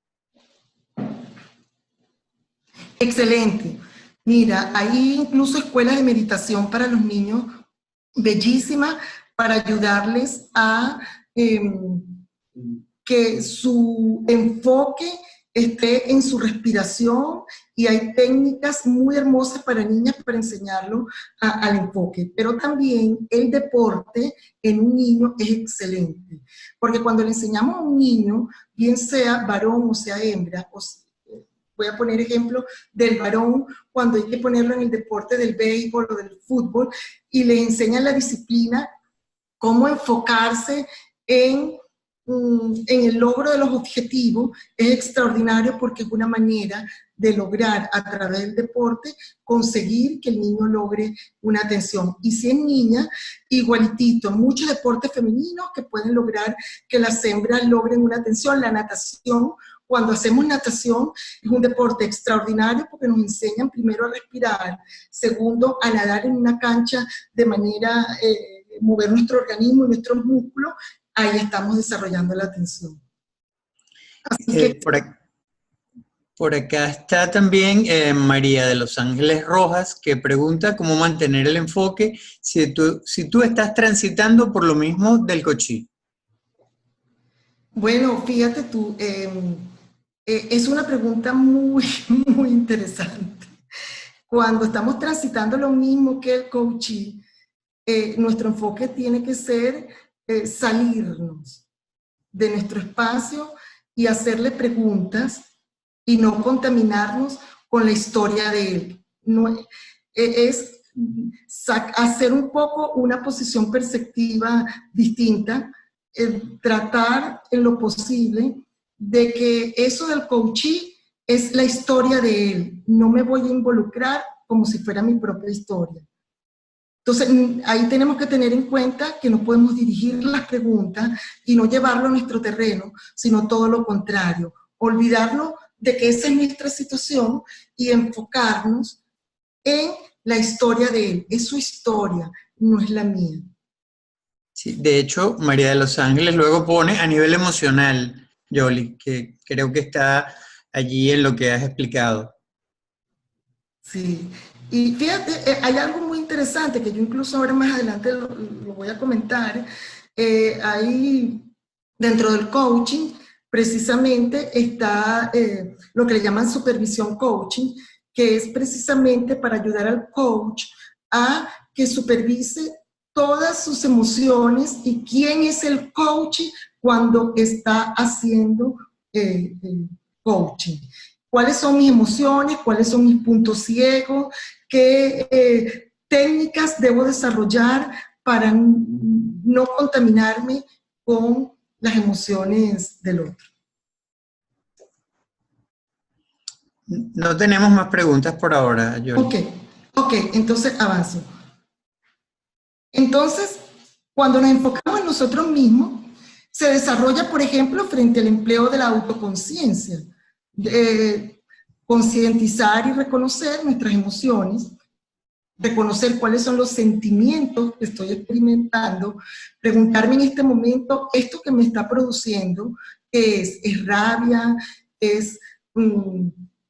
Excelente. Mira, hay incluso escuelas de meditación para los niños bellísimas para ayudarles a que su enfoque esté en su respiración, y hay técnicas muy hermosas para niñas para enseñarlo al enfoque. Pero también el deporte en un niño es excelente, porque cuando le enseñamos a un niño, bien sea varón o sea hembra, voy a poner ejemplo del varón, cuando hay que ponerlo en el deporte del béisbol o del fútbol, y le enseñan la disciplina, cómo enfocarse en el logro de los objetivos, es extraordinario porque es una manera de lograr a través del deporte conseguir que el niño logre una atención. Y si es niña, igualitito, muchos deportes femeninos que pueden lograr que las hembras logren una atención. La natación, cuando hacemos natación, es un deporte extraordinario porque nos enseñan primero a respirar, segundo a nadar en una cancha de manera mover nuestro organismo y nuestros músculos. Ahí estamos desarrollando la atención. Así que, por acá está también María de Los Ángeles Rojas, que pregunta cómo mantener el enfoque si tú estás transitando por lo mismo del coachí. Bueno, fíjate tú, es una pregunta muy, muy interesante. Cuando estamos transitando lo mismo que el coachí, nuestro enfoque tiene que ser salirnos de nuestro espacio y hacerle preguntas y no contaminarnos con la historia de él. No, es hacer un poco una posición perceptiva distinta, tratar en lo posible de que eso del coachí es la historia de él. No me voy a involucrar como si fuera mi propia historia. Entonces, ahí tenemos que tener en cuenta que no podemos dirigir las preguntas y no llevarlo a nuestro terreno, sino todo lo contrario. Olvidarnos de que esa es nuestra situación y enfocarnos en la historia de él. Es su historia, no es la mía. Sí, de hecho, María de Los Ángeles luego pone a nivel emocional, Yoli, que creo que está allí en lo que has explicado. Sí. Y fíjate, hay algo muy interesante que yo incluso ahora más adelante lo voy a comentar. Ahí dentro del coaching precisamente está lo que le llaman supervisión coaching, que es precisamente para ayudar al coach a que supervise todas sus emociones y quién es el coach cuando está haciendo coaching. ¿Cuáles son mis emociones? ¿Cuáles son mis puntos ciegos? ¿Qué técnicas debo desarrollar para no contaminarme con las emociones del otro? No tenemos más preguntas por ahora, Yoli. Ok, entonces avanzo. Entonces, cuando nos enfocamos en nosotros mismos, se desarrolla, por ejemplo, frente al empleo de la autoconciencia, concientizar y reconocer nuestras emociones, reconocer cuáles son los sentimientos que estoy experimentando, preguntarme en este momento, esto que me está produciendo, ¿es rabia? ¿Es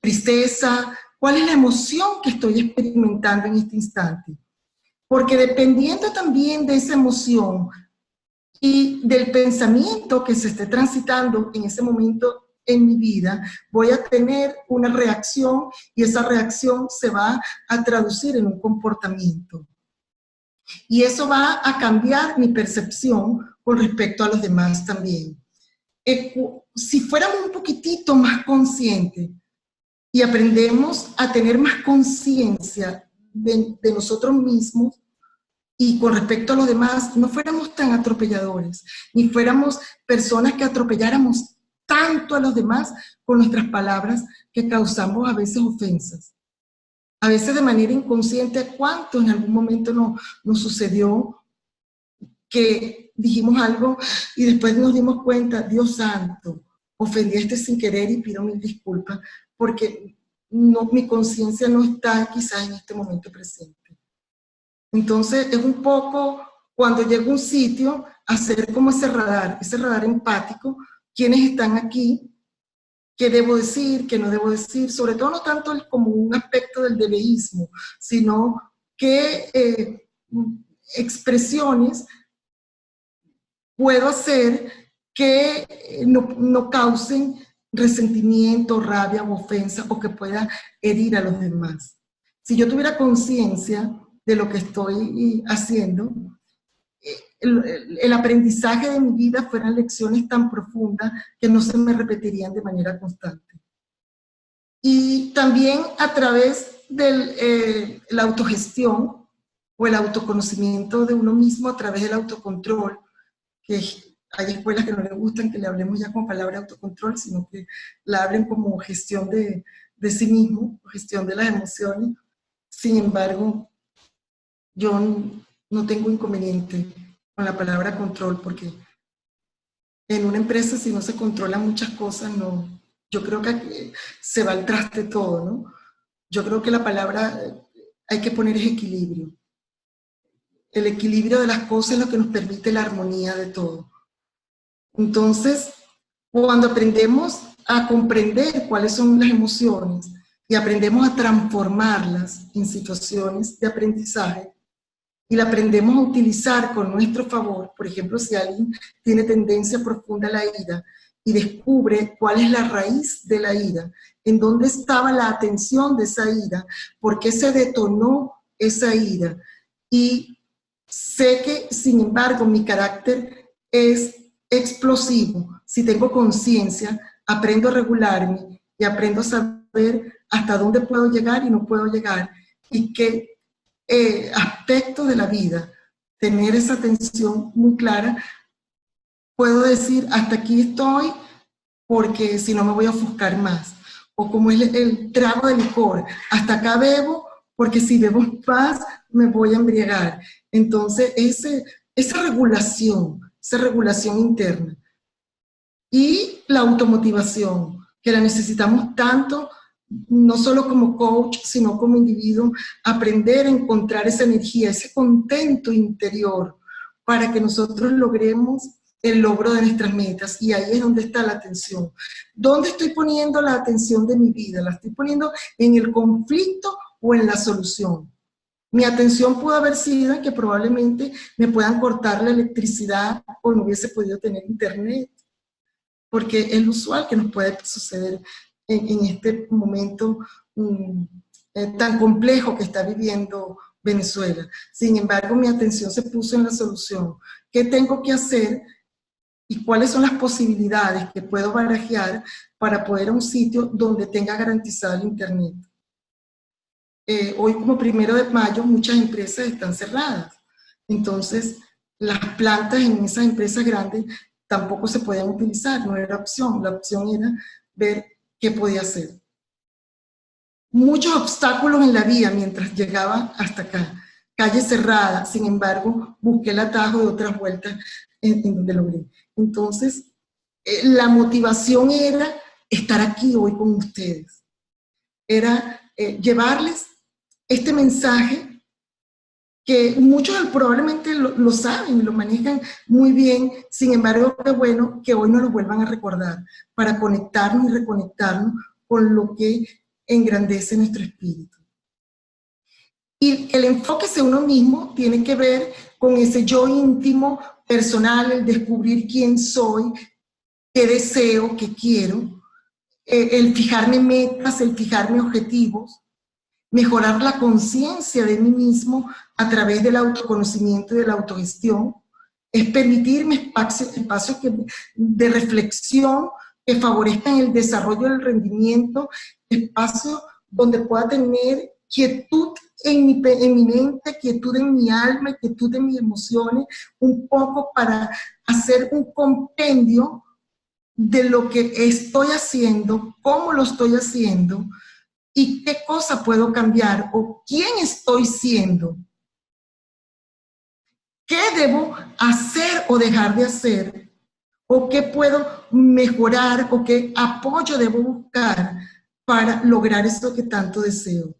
tristeza? ¿Cuál es la emoción que estoy experimentando en este instante? Porque dependiendo también de esa emoción y del pensamiento que se esté transitando en ese momento en mi vida, voy a tener una reacción y esa reacción se va a traducir en un comportamiento. Y eso va a cambiar mi percepción con respecto a los demás también. Si fuéramos un poquitito más conscientes y aprendemos a tener más conciencia de nosotros mismos y con respecto a los demás, no fuéramos tan atropelladores, ni fuéramos personas que atropelláramos tanto a los demás con nuestras palabras que causamos a veces ofensas. A veces de manera inconsciente, ¿cuánto en algún momento nos sucedió que dijimos algo y después nos dimos cuenta, Dios santo, ofendí a este sin querer y pido mil disculpas, porque mi conciencia no está quizás en este momento presente. Entonces es un poco, cuando llego a un sitio, hacer como ese radar empático, quiénes están aquí, qué debo decir, qué no debo decir, sobre todo no tanto como un aspecto del debeísmo, sino qué expresiones puedo hacer que no causen resentimiento, rabia o ofensa o que pueda herir a los demás. Si yo tuviera conciencia de lo que estoy haciendo, el aprendizaje de mi vida fueran lecciones tan profundas que no se me repetirían de manera constante. Y también a través de la autogestión o el autoconocimiento de uno mismo a través del autocontrol, que hay escuelas que no les gustan que le hablemos ya con palabra autocontrol, sino que la hablen como gestión de sí mismo, gestión de las emociones. Sin embargo, yo no tengo inconveniente con la palabra control, porque en una empresa si no se controlan muchas cosas, yo creo que se va al traste todo, ¿no? Yo creo que la palabra hay que poner es equilibrio. El equilibrio de las cosas es lo que nos permite la armonía de todo. Entonces, cuando aprendemos a comprender cuáles son las emociones y aprendemos a transformarlas en situaciones de aprendizaje, y la aprendemos a utilizar con nuestro favor, por ejemplo, si alguien tiene tendencia profunda a la ira y descubre cuál es la raíz de la ira, en dónde estaba la atención de esa ira, por qué se detonó esa ira, y sé que, sin embargo, mi carácter es explosivo. Si tengo conciencia, aprendo a regularme y aprendo a saber hasta dónde puedo llegar y no puedo llegar, y qué aspectos de la vida, tener esa atención muy clara. Puedo decir, hasta aquí estoy, porque si no me voy a ofuscar más. O como es el trago de licor, hasta acá bebo, porque si bebo más me voy a embriagar. Entonces, esa regulación interna. Y la automotivación, que la necesitamos tanto, no solo como coach, sino como individuo, aprender a encontrar esa energía, ese contento interior, para que nosotros logremos el logro de nuestras metas. Y ahí es donde está la atención. ¿Dónde estoy poniendo la atención de mi vida? ¿La estoy poniendo en el conflicto o en la solución? Mi atención pudo haber sido en que probablemente me puedan cortar la electricidad o no hubiese podido tener internet, porque es lo usual que nos puede suceder en este momento tan complejo que está viviendo Venezuela. Sin embargo, mi atención se puso en la solución. ¿Qué tengo que hacer y cuáles son las posibilidades que puedo barajear para poder ir a un sitio donde tenga garantizado el internet? Hoy, como 1 de mayo, muchas empresas están cerradas. Entonces, las plantas en esas empresas grandes tampoco se podían utilizar, no era opción. La opción era ver qué podía hacer. Muchos obstáculos en la vía mientras llegaba hasta acá. Calle cerrada, sin embargo, busqué el atajo de otras vueltas en donde logré. Entonces, la motivación era estar aquí hoy con ustedes. Era llevarles este mensaje que muchos probablemente lo saben, lo manejan muy bien, sin embargo, qué bueno que hoy nos lo vuelvan a recordar para conectarnos y reconectarnos con lo que engrandece nuestro espíritu. Y el enfoque hacia uno mismo tiene que ver con ese yo íntimo, personal, el descubrir quién soy, qué deseo, qué quiero, el fijarme metas, el fijarme objetivos, mejorar la conciencia de mí mismo a través del autoconocimiento y de la autogestión, es permitirme espacios de reflexión que favorezcan el desarrollo del rendimiento, espacios donde pueda tener quietud en mi mente, quietud en mi alma, quietud en mis emociones, un poco para hacer un compendio de lo que estoy haciendo, cómo lo estoy haciendo, y qué cosa puedo cambiar, o quién estoy siendo. ¿Qué debo hacer o dejar de hacer? ¿O qué puedo mejorar? ¿O qué apoyo debo buscar para lograr eso que tanto deseo?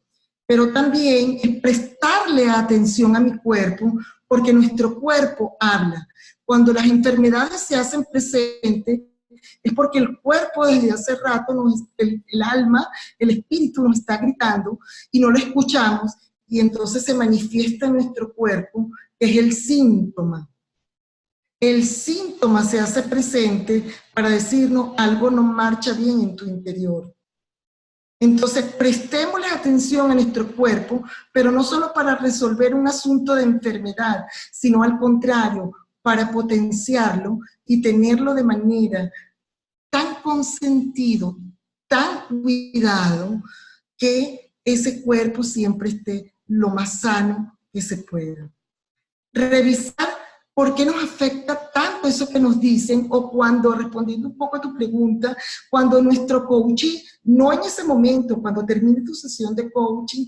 Pero también es prestarle atención a mi cuerpo, porque nuestro cuerpo habla. Cuando las enfermedades se hacen presentes, es porque el cuerpo desde hace rato, el alma, el espíritu nos está gritando y no lo escuchamos, y entonces se manifiesta en nuestro cuerpo, que es el síntoma. El síntoma se hace presente para decirnos algo no marcha bien en tu interior. Entonces, prestémosle atención a nuestro cuerpo, pero no solo para resolver un asunto de enfermedad, sino al contrario, para potenciarlo y tenerlo de manera tan consentido, tan cuidado, que ese cuerpo siempre esté lo más sano que se pueda. Revisar por qué nos afecta tanto eso que nos dicen, o cuando, respondiendo un poco a tu pregunta, cuando nuestro coaching, no en ese momento, cuando termine tu sesión de coaching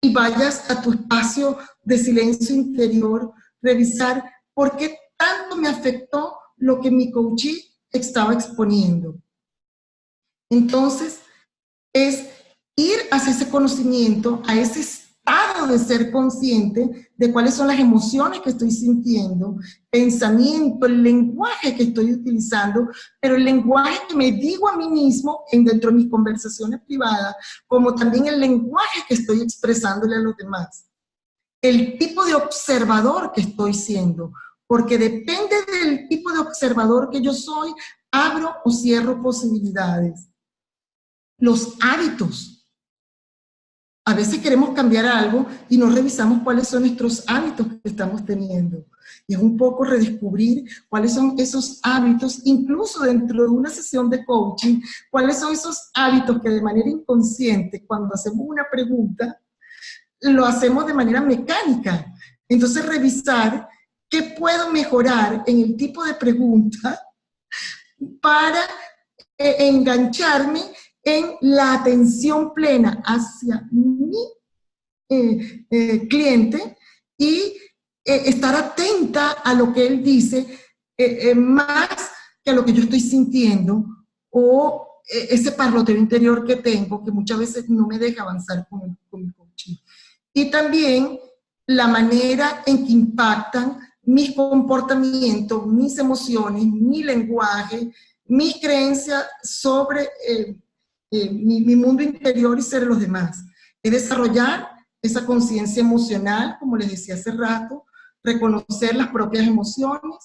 y vayas a tu espacio de silencio interior, revisar por qué tanto me afectó lo que mi coaching estaba exponiendo. Entonces, es ir hacia ese conocimiento, a ese estado de ser consciente de cuáles son las emociones que estoy sintiendo, pensamiento, el lenguaje que estoy utilizando, pero el lenguaje que me digo a mí mismo dentro de mis conversaciones privadas, como también el lenguaje que estoy expresándole a los demás. El tipo de observador que estoy siendo, porque depende del tipo de observador que yo soy, abro o cierro posibilidades. Los hábitos. A veces queremos cambiar algo y no revisamos cuáles son nuestros hábitos que estamos teniendo. Y es un poco redescubrir cuáles son esos hábitos, incluso dentro de una sesión de coaching, cuáles son esos hábitos que de manera inconsciente, cuando hacemos una pregunta, lo hacemos de manera mecánica. Entonces, revisar qué puedo mejorar en el tipo de pregunta para engancharme en la atención plena hacia mi cliente y estar atenta a lo que él dice, más que a lo que yo estoy sintiendo, o ese parloteo interior que tengo, que muchas veces no me deja avanzar con mi coaching. Y también la manera en que impactan mis comportamientos, mis emociones, mi lenguaje, mis creencias sobre mi mundo interior y ser los demás. Es desarrollar esa conciencia emocional, como les decía hace rato, reconocer las propias emociones,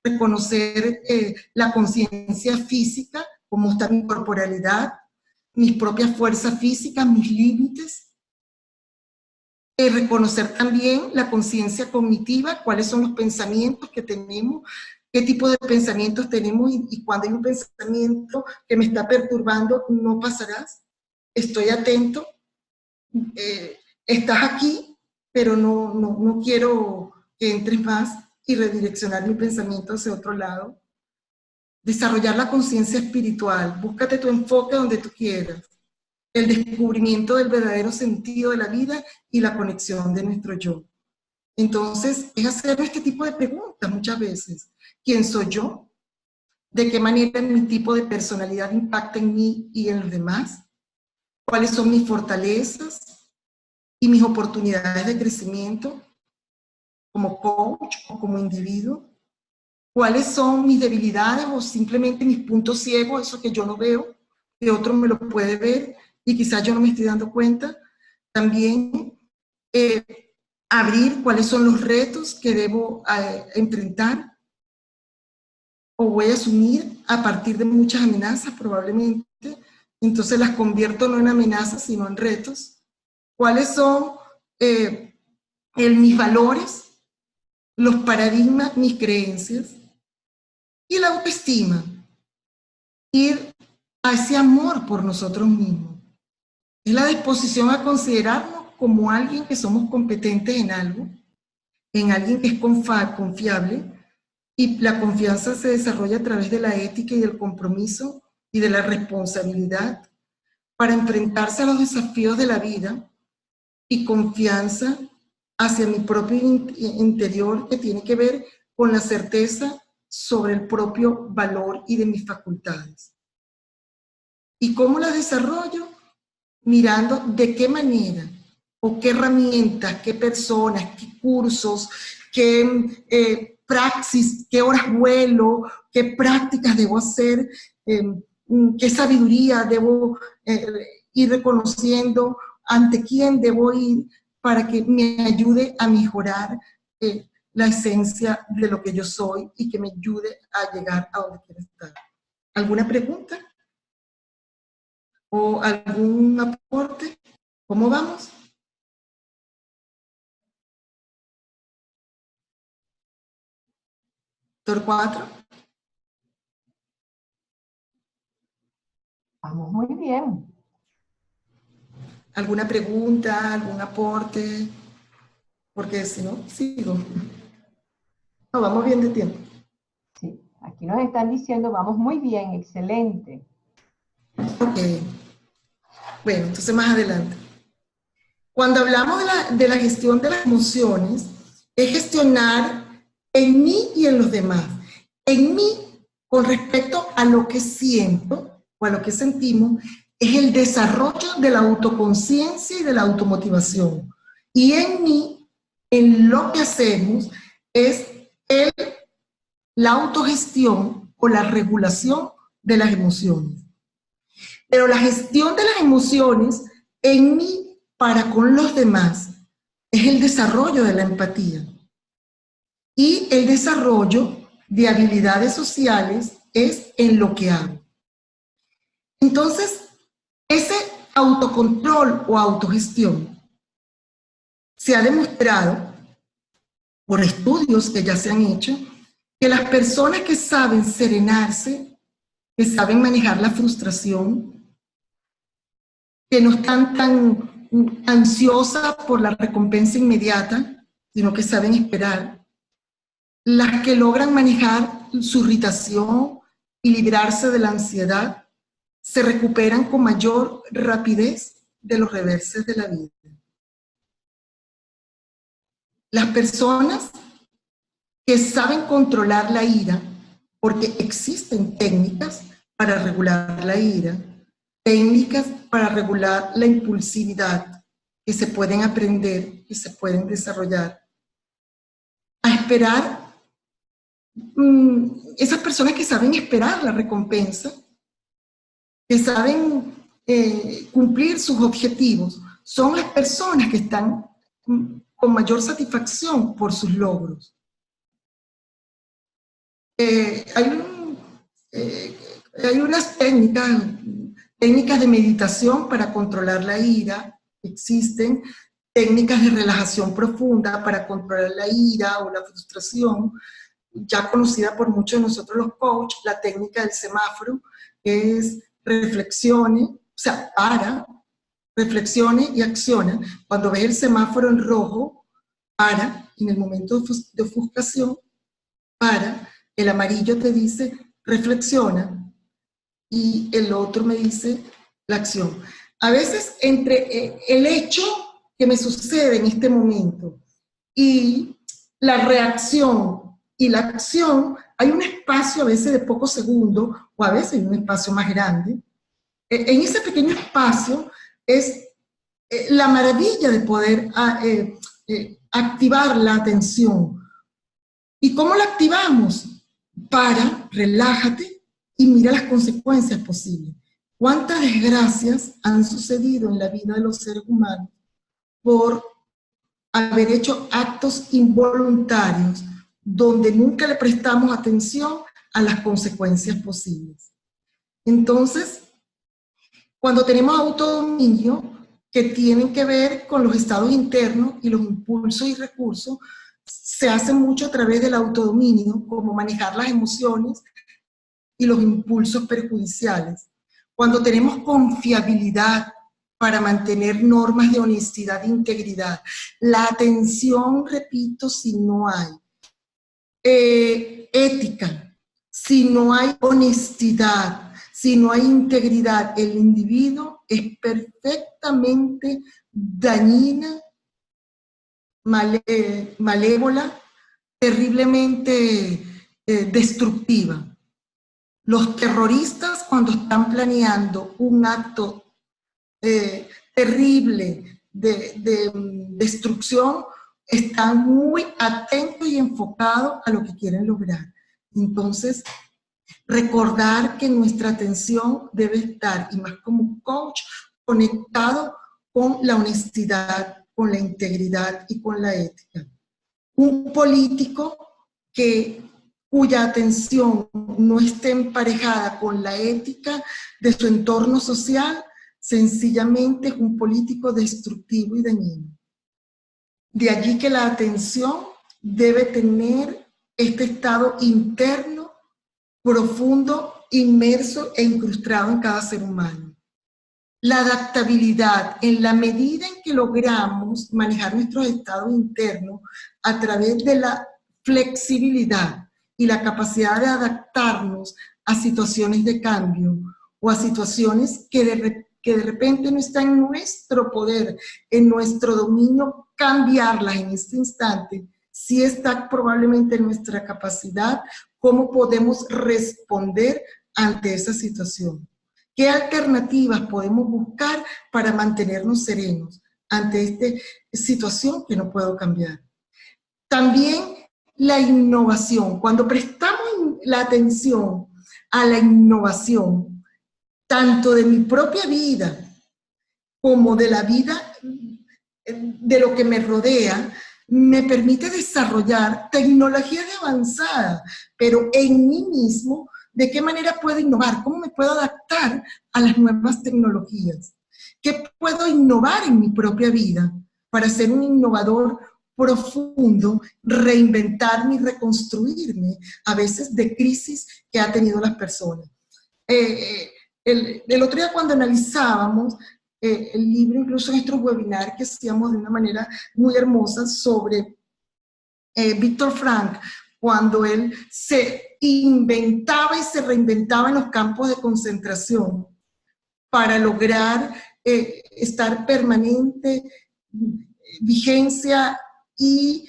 reconocer la conciencia física, cómo está mi corporalidad, mis propias fuerzas físicas, mis límites, reconocer también la conciencia cognitiva, cuáles son los pensamientos que tenemos, qué tipo de pensamientos tenemos, y cuando hay un pensamiento que me está perturbando, no pasarás, estoy atento, estás aquí, pero no quiero que entres más, y redireccionar mi pensamiento hacia otro lado. Desarrollar la conciencia espiritual, búscate tu enfoque donde tú quieras. El descubrimiento del verdadero sentido de la vida y la conexión de nuestro yo. Entonces, es hacer este tipo de preguntas muchas veces. ¿Quién soy yo? ¿De qué manera mi tipo de personalidad impacta en mí y en los demás? ¿Cuáles son mis fortalezas y mis oportunidades de crecimiento como coach o como individuo? ¿Cuáles son mis debilidades o simplemente mis puntos ciegos, eso que yo no veo, que otro me lo puede ver y quizás yo no me estoy dando cuenta? También abrir cuáles son los retos que debo enfrentar o voy a asumir a partir de muchas amenazas probablemente, entonces las convierto no en amenazas sino en retos. ¿Cuáles son mis valores, los paradigmas, mis creencias? Y la autoestima, ir a ese amor por nosotros mismos. Es la disposición a considerarnos como alguien que somos competentes en algo, en alguien que es confiable, y la confianza se desarrolla a través de la ética y del compromiso y de la responsabilidad para enfrentarse a los desafíos de la vida, y confianza hacia mi propio interior, que tiene que ver con la certeza sobre el propio valor y de mis facultades. ¿Y cómo las desarrollo? Mirando de qué manera o qué herramientas, qué personas, qué cursos, qué praxis, qué horas vuelo, qué prácticas debo hacer, qué sabiduría debo ir reconociendo, ante quién debo ir para que me ayude a mejorar la esencia de lo que yo soy y que me ayude a llegar a donde quiero estar. ¿Alguna pregunta? ¿O algún aporte? ¿Cómo vamos? ¿Doctor 4? Vamos muy bien. ¿Alguna pregunta, algún aporte? Porque si no, sigo. No, vamos bien de tiempo. Sí, aquí nos están diciendo, vamos muy bien, excelente. Ok. Bueno, entonces más adelante. Cuando hablamos de la gestión de las emociones, es gestionar en mí y en los demás. En mí, con respecto a lo que siento o a lo que sentimos, es el desarrollo de la autoconciencia y de la automotivación. Y en mí, en lo que hacemos, es la autogestión o la regulación de las emociones. Pero la gestión de las emociones en mí para con los demás es el desarrollo de la empatía. Y el desarrollo de habilidades sociales es en lo que hago. Entonces, ese autocontrol o autogestión se ha demostrado por estudios que ya se han hecho que las personas que saben serenarse, que saben manejar la frustración, que no están tan ansiosas por la recompensa inmediata, sino que saben esperar, las que logran manejar su irritación y librarse de la ansiedad, se recuperan con mayor rapidez de los reverses de la vida. Las personas que saben controlar la ira, porque existen técnicas para regular la ira, técnicas para regular la impulsividad, que se pueden aprender, que se pueden desarrollar, a esperar, esas personas que saben esperar la recompensa, que saben cumplir sus objetivos, son las personas que están con mayor satisfacción por sus logros. Hay unas técnicas de meditación para controlar la ira, existen, técnicas de relajación profunda para controlar la ira o la frustración, ya conocida por muchos de nosotros los coaches, la técnica del semáforo, que es reflexione, o sea, para, reflexione y acciona. Cuando ves el semáforo en rojo, para, en el momento de ofuscación, para, el amarillo te dice reflexiona y el otro me dice la acción. A veces entre el hecho que me sucede en este momento y la reacción y la acción, hay un espacio a veces de pocos segundos o a veces un espacio más grande. En ese pequeño espacio es la maravilla de poder activar la atención. ¿Y cómo la activamos? Para, relájate y mira las consecuencias posibles. ¿Cuántas desgracias han sucedido en la vida de los seres humanos por haber hecho actos involuntarios donde nunca le prestamos atención a las consecuencias posibles? Entonces, cuando tenemos autodominio, que tienen que ver con los estados internos y los impulsos y recursos, se hace mucho a través del autodominio, como manejar las emociones y los impulsos perjudiciales. Cuando tenemos confiabilidad para mantener normas de honestidad e integridad, la atención, repito, si no hay ética, si no hay honestidad, si no hay integridad, el individuo es perfectamente dañina, malévola, terriblemente destructiva. Los terroristas, cuando están planeando un acto terrible de destrucción, están muy atentos y enfocados a lo que quieren lograr. Entonces, recordar que nuestra atención debe estar, y más como coach, conectado con la honestidad, con la integridad y con la ética. Un político cuya atención no esté emparejada con la ética de su entorno social, sencillamente es un político destructivo y dañino. De allí que la atención debe tener este estado interno, profundo, inmerso e incrustado en cada ser humano. La adaptabilidad, en la medida en que logramos manejar nuestros estados internos a través de la flexibilidad y la capacidad de adaptarnos a situaciones de cambio o a situaciones que de repente no está en nuestro poder, en nuestro dominio, cambiarlas en este instante, sí está probablemente en nuestra capacidad, cómo podemos responder ante esa situación. ¿Qué alternativas podemos buscar para mantenernos serenos ante esta situación que no puedo cambiar? También la innovación. Cuando prestamos la atención a la innovación, tanto de mi propia vida como de la vida de lo que me rodea, me permite desarrollar tecnologías avanzadas, pero en mí mismo, ¿de qué manera puedo innovar? ¿Cómo me puedo adaptar a las nuevas tecnologías? ¿Qué puedo innovar en mi propia vida para ser un innovador profundo, reinventarme y reconstruirme, a veces de crisis que han tenido las personas? El otro día cuando analizábamos el libro, incluso en estos webinars que hacíamos de una manera muy hermosa sobre Víctor Frank, cuando él se inventaba y se reinventaba en los campos de concentración para lograr estar permanente, vigencia y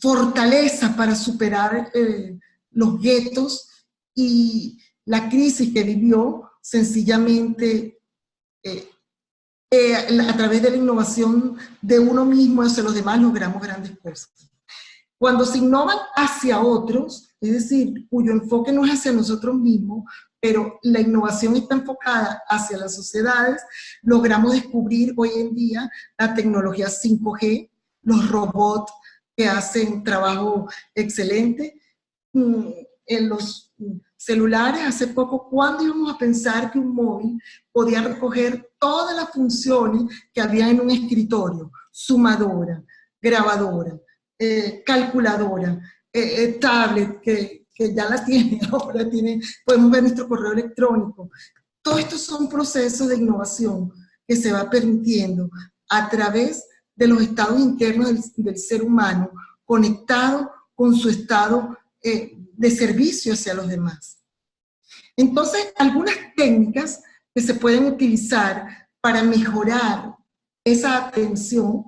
fortaleza para superar los guetos y la crisis que vivió, sencillamente a través de la innovación de uno mismo hacia los demás logramos grandes cosas. Cuando se innovan hacia otros, es decir, cuyo enfoque no es hacia nosotros mismos, pero la innovación está enfocada hacia las sociedades, logramos descubrir hoy en día la tecnología 5G, los robots que hacen trabajo excelente, en los celulares hace poco, ¿cuándo íbamos a pensar que un móvil podía recoger todas las funciones que había en un escritorio? Sumadora, grabadora, calculadora, tablet, que ya la tiene, ahora podemos ver nuestro correo electrónico. Todos estos son procesos de innovación que se va permitiendo a través de los estados internos del ser humano, conectado con su estado de servicio hacia los demás. Entonces, algunas técnicas que se pueden utilizar para mejorar esa atención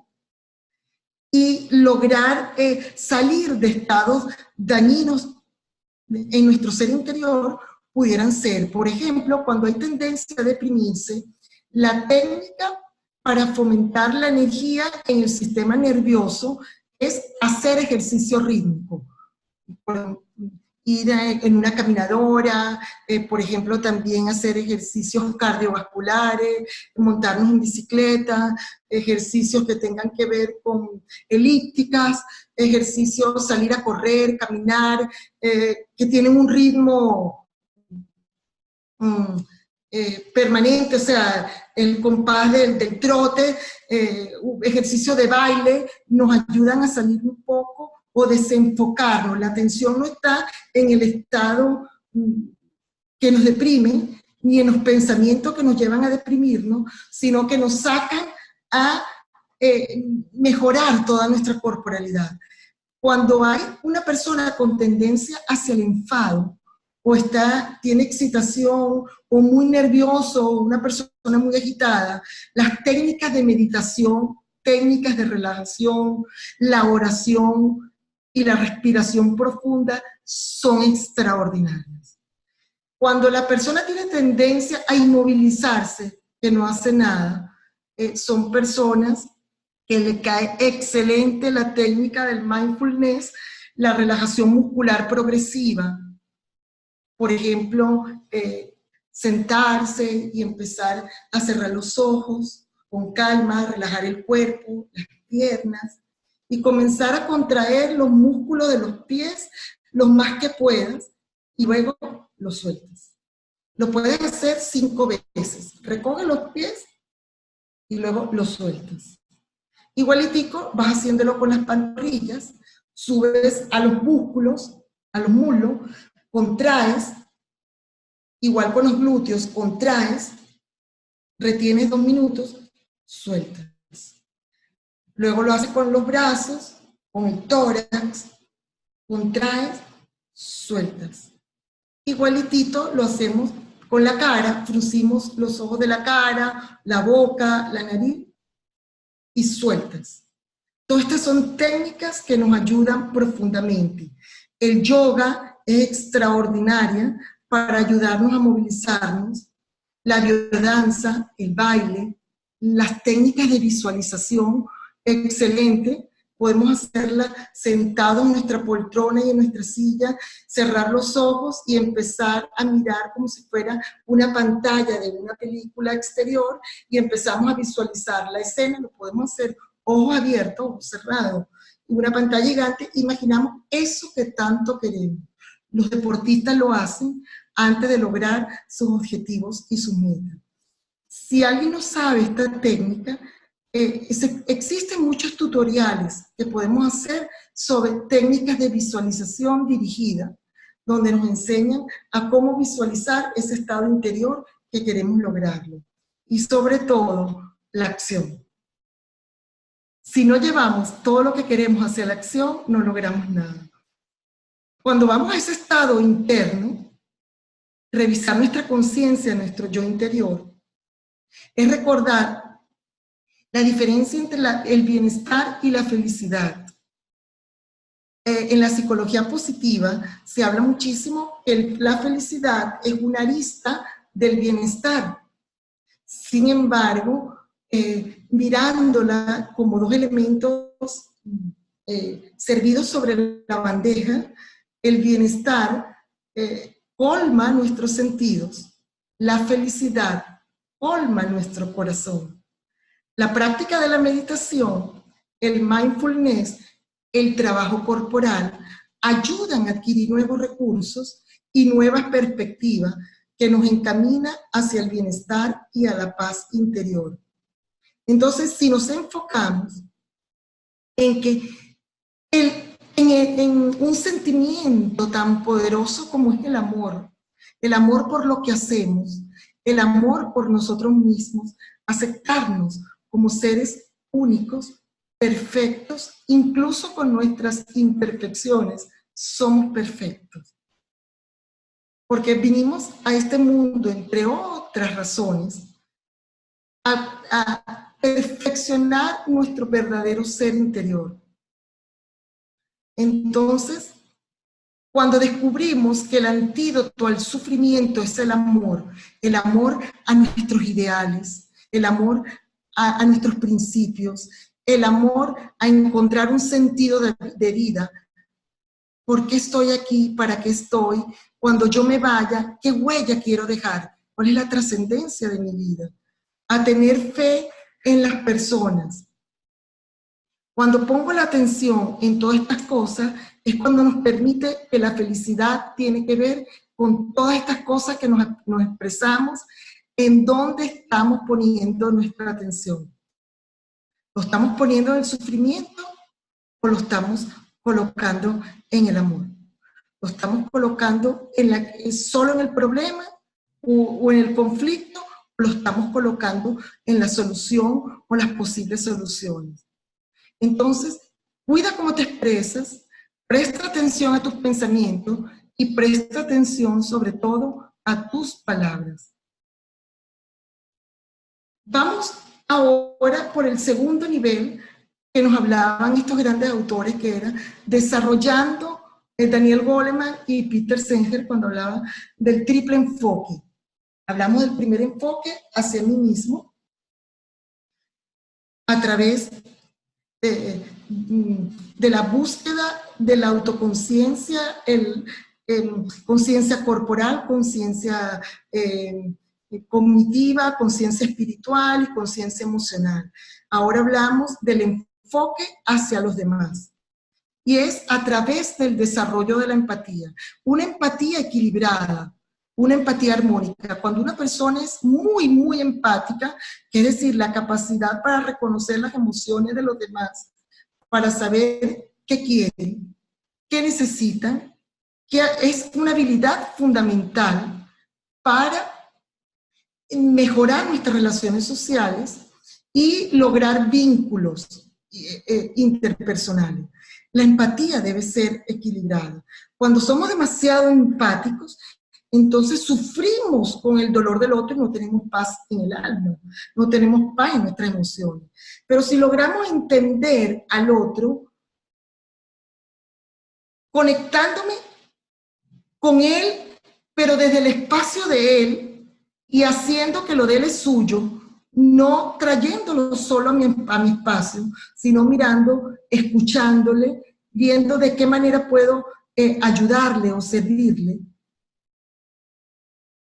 y lograr salir de estados dañinos en nuestro ser interior, pudieran ser, por ejemplo, cuando hay tendencia a deprimirse, la técnica para fomentar la energía en el sistema nervioso es hacer ejercicio rítmico. Ir en una caminadora, por ejemplo, también hacer ejercicios cardiovasculares, montarnos en bicicleta, ejercicios que tengan que ver con elípticas, ejercicios, salir a correr, caminar, que tienen un ritmo permanente, o sea, el compás del trote, ejercicio de baile, nos ayudan a salir un poco o desenfocarnos. La atención no está en el estado que nos deprime, ni en los pensamientos que nos llevan a deprimirnos, sino que nos sacan a mejorar toda nuestra corporalidad. Cuando hay una persona con tendencia hacia el enfado, o tiene excitación, o muy nervioso, o una persona muy agitada, las técnicas de meditación, técnicas de relajación, la oración y la respiración profunda son extraordinarias. Cuando la persona tiene tendencia a inmovilizarse, que no hace nada, son personas que le cae excelente la técnica del mindfulness, la relajación muscular progresiva. Por ejemplo, sentarse y empezar a cerrar los ojos con calma, relajar el cuerpo, las piernas, y comenzar a contraer los músculos de los pies lo más que puedas, y luego los sueltas. Lo puedes hacer 5 veces. Recoge los pies y luego los sueltas. Igualitico, vas haciéndolo con las pantorrillas, subes a los músculos, a los muslos, contraes, igual con los glúteos, contraes, retienes 2 minutos, sueltas. Luego lo haces con los brazos, con el tórax, contraes, sueltas. Igualitito lo hacemos con la cara, fruncimos los ojos de la cara, la boca, la nariz, y sueltas. Todas estas son técnicas que nos ayudan profundamente. El yoga es extraordinaria para ayudarnos a movilizarnos. La biodanza, el baile, las técnicas de visualización, excelente. Podemos hacerla sentados en nuestra poltrona y en nuestra silla, cerrar los ojos y empezar a mirar como si fuera una pantalla de una película exterior, y empezamos a visualizar la escena. Lo podemos hacer ojos abiertos, ojos cerrados, en una pantalla gigante. Imaginamos eso que tanto queremos. Los deportistas lo hacen antes de lograr sus objetivos y sus metas. Si alguien no sabe esta técnica, existen muchos tutoriales que podemos hacer sobre técnicas de visualización dirigida, donde nos enseñan a cómo visualizar ese estado interior que queremos lograrlo. Y sobre todo, la acción. Si no llevamos todo lo que queremos hacia la acción, no logramos nada. Cuando vamos a ese estado interno, revisar nuestra conciencia, nuestro yo interior, es recordar la diferencia entre el bienestar y la felicidad. En la psicología positiva se habla muchísimo que la felicidad es una arista del bienestar. Sin embargo, mirándola como 2 elementos servidos sobre la bandeja, el bienestar colma nuestros sentidos, la felicidad colma nuestro corazón. La práctica de la meditación, el mindfulness, el trabajo corporal, ayudan a adquirir nuevos recursos y nuevas perspectivas que nos encamina hacia el bienestar y a la paz interior. Entonces, si nos enfocamos en que en un sentimiento tan poderoso como es el amor por lo que hacemos, el amor por nosotros mismos, aceptarnos como seres únicos, perfectos, incluso con nuestras imperfecciones, somos perfectos. Porque vinimos a este mundo, entre otras razones, a perfeccionar nuestro verdadero ser interior. Entonces, cuando descubrimos que el antídoto al sufrimiento es el amor a nuestros ideales, el amor a nuestros principios, el amor a encontrar un sentido de vida. ¿Por qué estoy aquí? ¿Para qué estoy? Cuando yo me vaya, ¿qué huella quiero dejar? ¿Cuál es la trascendencia de mi vida? A tener fe en las personas. Cuando pongo la atención en todas estas cosas, es cuando nos permite que la felicidad tiene que ver con todas estas cosas que nos expresamos, en dónde estamos poniendo nuestra atención. ¿Lo estamos poniendo en el sufrimiento o lo estamos colocando en el amor? ¿Lo estamos colocando solo en el problema o en el conflicto? ¿O lo estamos colocando en la solución o las posibles soluciones? Entonces, cuida cómo te expresas, presta atención a tus pensamientos y presta atención sobre todo a tus palabras. Vamos ahora por el segundo nivel que nos hablaban estos grandes autores, que era desarrollando Daniel Goleman y Peter Singer cuando hablaba del triple enfoque. Hablamos del primer enfoque hacia mí mismo, a través de la búsqueda de la autoconciencia, conciencia corporal, conciencia cognitiva, conciencia espiritual y conciencia emocional. Ahora hablamos del enfoque hacia los demás. Y es a través del desarrollo de la empatía. Una empatía equilibrada, una empatía armónica. Cuando una persona es muy, muy empática, es decir, la capacidad para reconocer las emociones de los demás, para saber qué quieren, qué necesitan, que es una habilidad fundamental para mejorar nuestras relaciones sociales y lograr vínculos interpersonales. La empatía debe ser equilibrada. Cuando somos demasiado empáticos, entonces sufrimos con el dolor del otro y no tenemos paz en el alma, no tenemos paz en nuestras emociones. Pero si logramos entender al otro, conectándome con él, pero desde el espacio de él, y haciendo que lo de él es suyo, no trayéndolo solo a mi espacio, sino mirando, escuchándole, viendo de qué manera puedo ayudarle o servirle,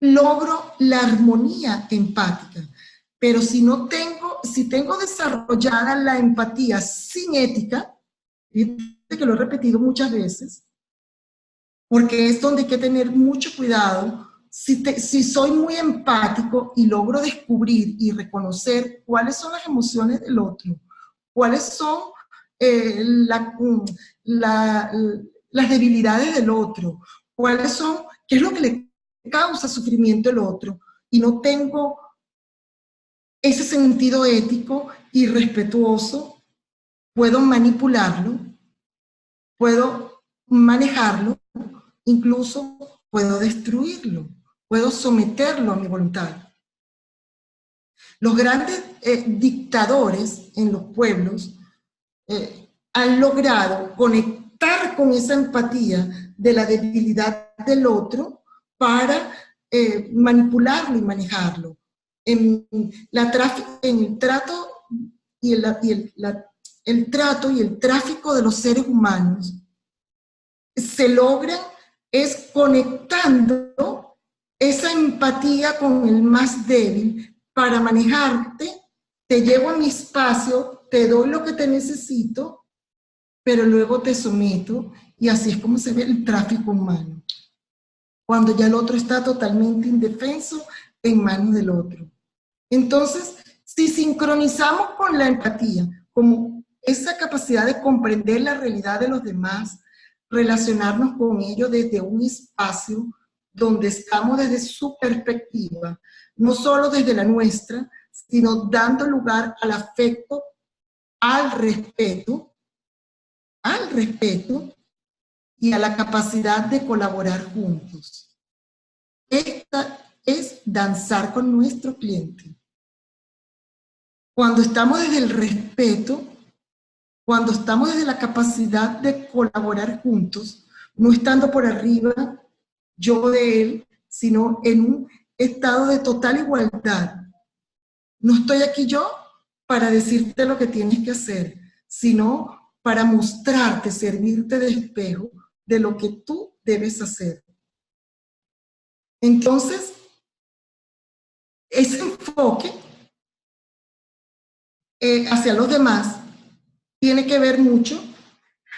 logro la armonía empática. Pero si tengo desarrollada la empatía sin ética, fíjate que lo he repetido muchas veces, porque es donde hay que tener mucho cuidado. Si soy muy empático y logro descubrir y reconocer cuáles son las emociones del otro, cuáles son las debilidades del otro, qué es lo que le causa sufrimiento al otro, y no tengo ese sentido ético y respetuoso, puedo manipularlo, puedo manejarlo, incluso puedo destruirlo, puedo someterlo a mi voluntad. Los grandes dictadores en los pueblos han logrado conectar con esa empatía de la debilidad del otro para manipularlo y manejarlo. En el trato y el tráfico de los seres humanos se logran es conectando esa empatía con el más débil para manejarte. Te llevo a mi espacio, te doy lo que te necesito, pero luego te someto, y así es como se ve el tráfico humano. cuando ya el otro está totalmente indefenso en manos del otro. Entonces, si sincronizamos con la empatía, como esa capacidad de comprender la realidad de los demás, relacionarnos con ellos desde un espacio donde estamos desde su perspectiva, no solo desde la nuestra, sino dando lugar al afecto, al respeto y a la capacidad de colaborar juntos. Esta es danzar con nuestro cliente. Cuando estamos desde el respeto, cuando estamos desde la capacidad de colaborar juntos, no estando por arriba yo de él, sino en un estado de total igualdad. No estoy aquí yo para decirte lo que tienes que hacer, sino para mostrarte, servirte de espejo de lo que tú debes hacer. Entonces, ese enfoque hacia los demás tiene que ver mucho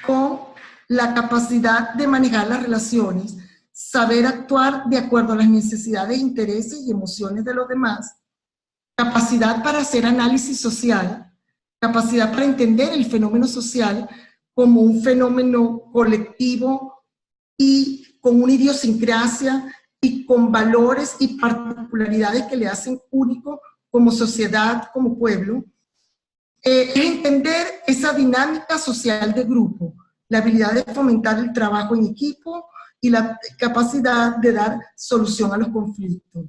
con la capacidad de manejar las relaciones, saber actuar de acuerdo a las necesidades, intereses y emociones de los demás, capacidad para hacer análisis social, capacidad para entender el fenómeno social como un fenómeno colectivo y con una idiosincrasia y con valores y particularidades que le hacen único como sociedad, como pueblo. Es entender esa dinámica social de grupo, la habilidad de fomentar el trabajo en equipo y la capacidad de dar solución a los conflictos.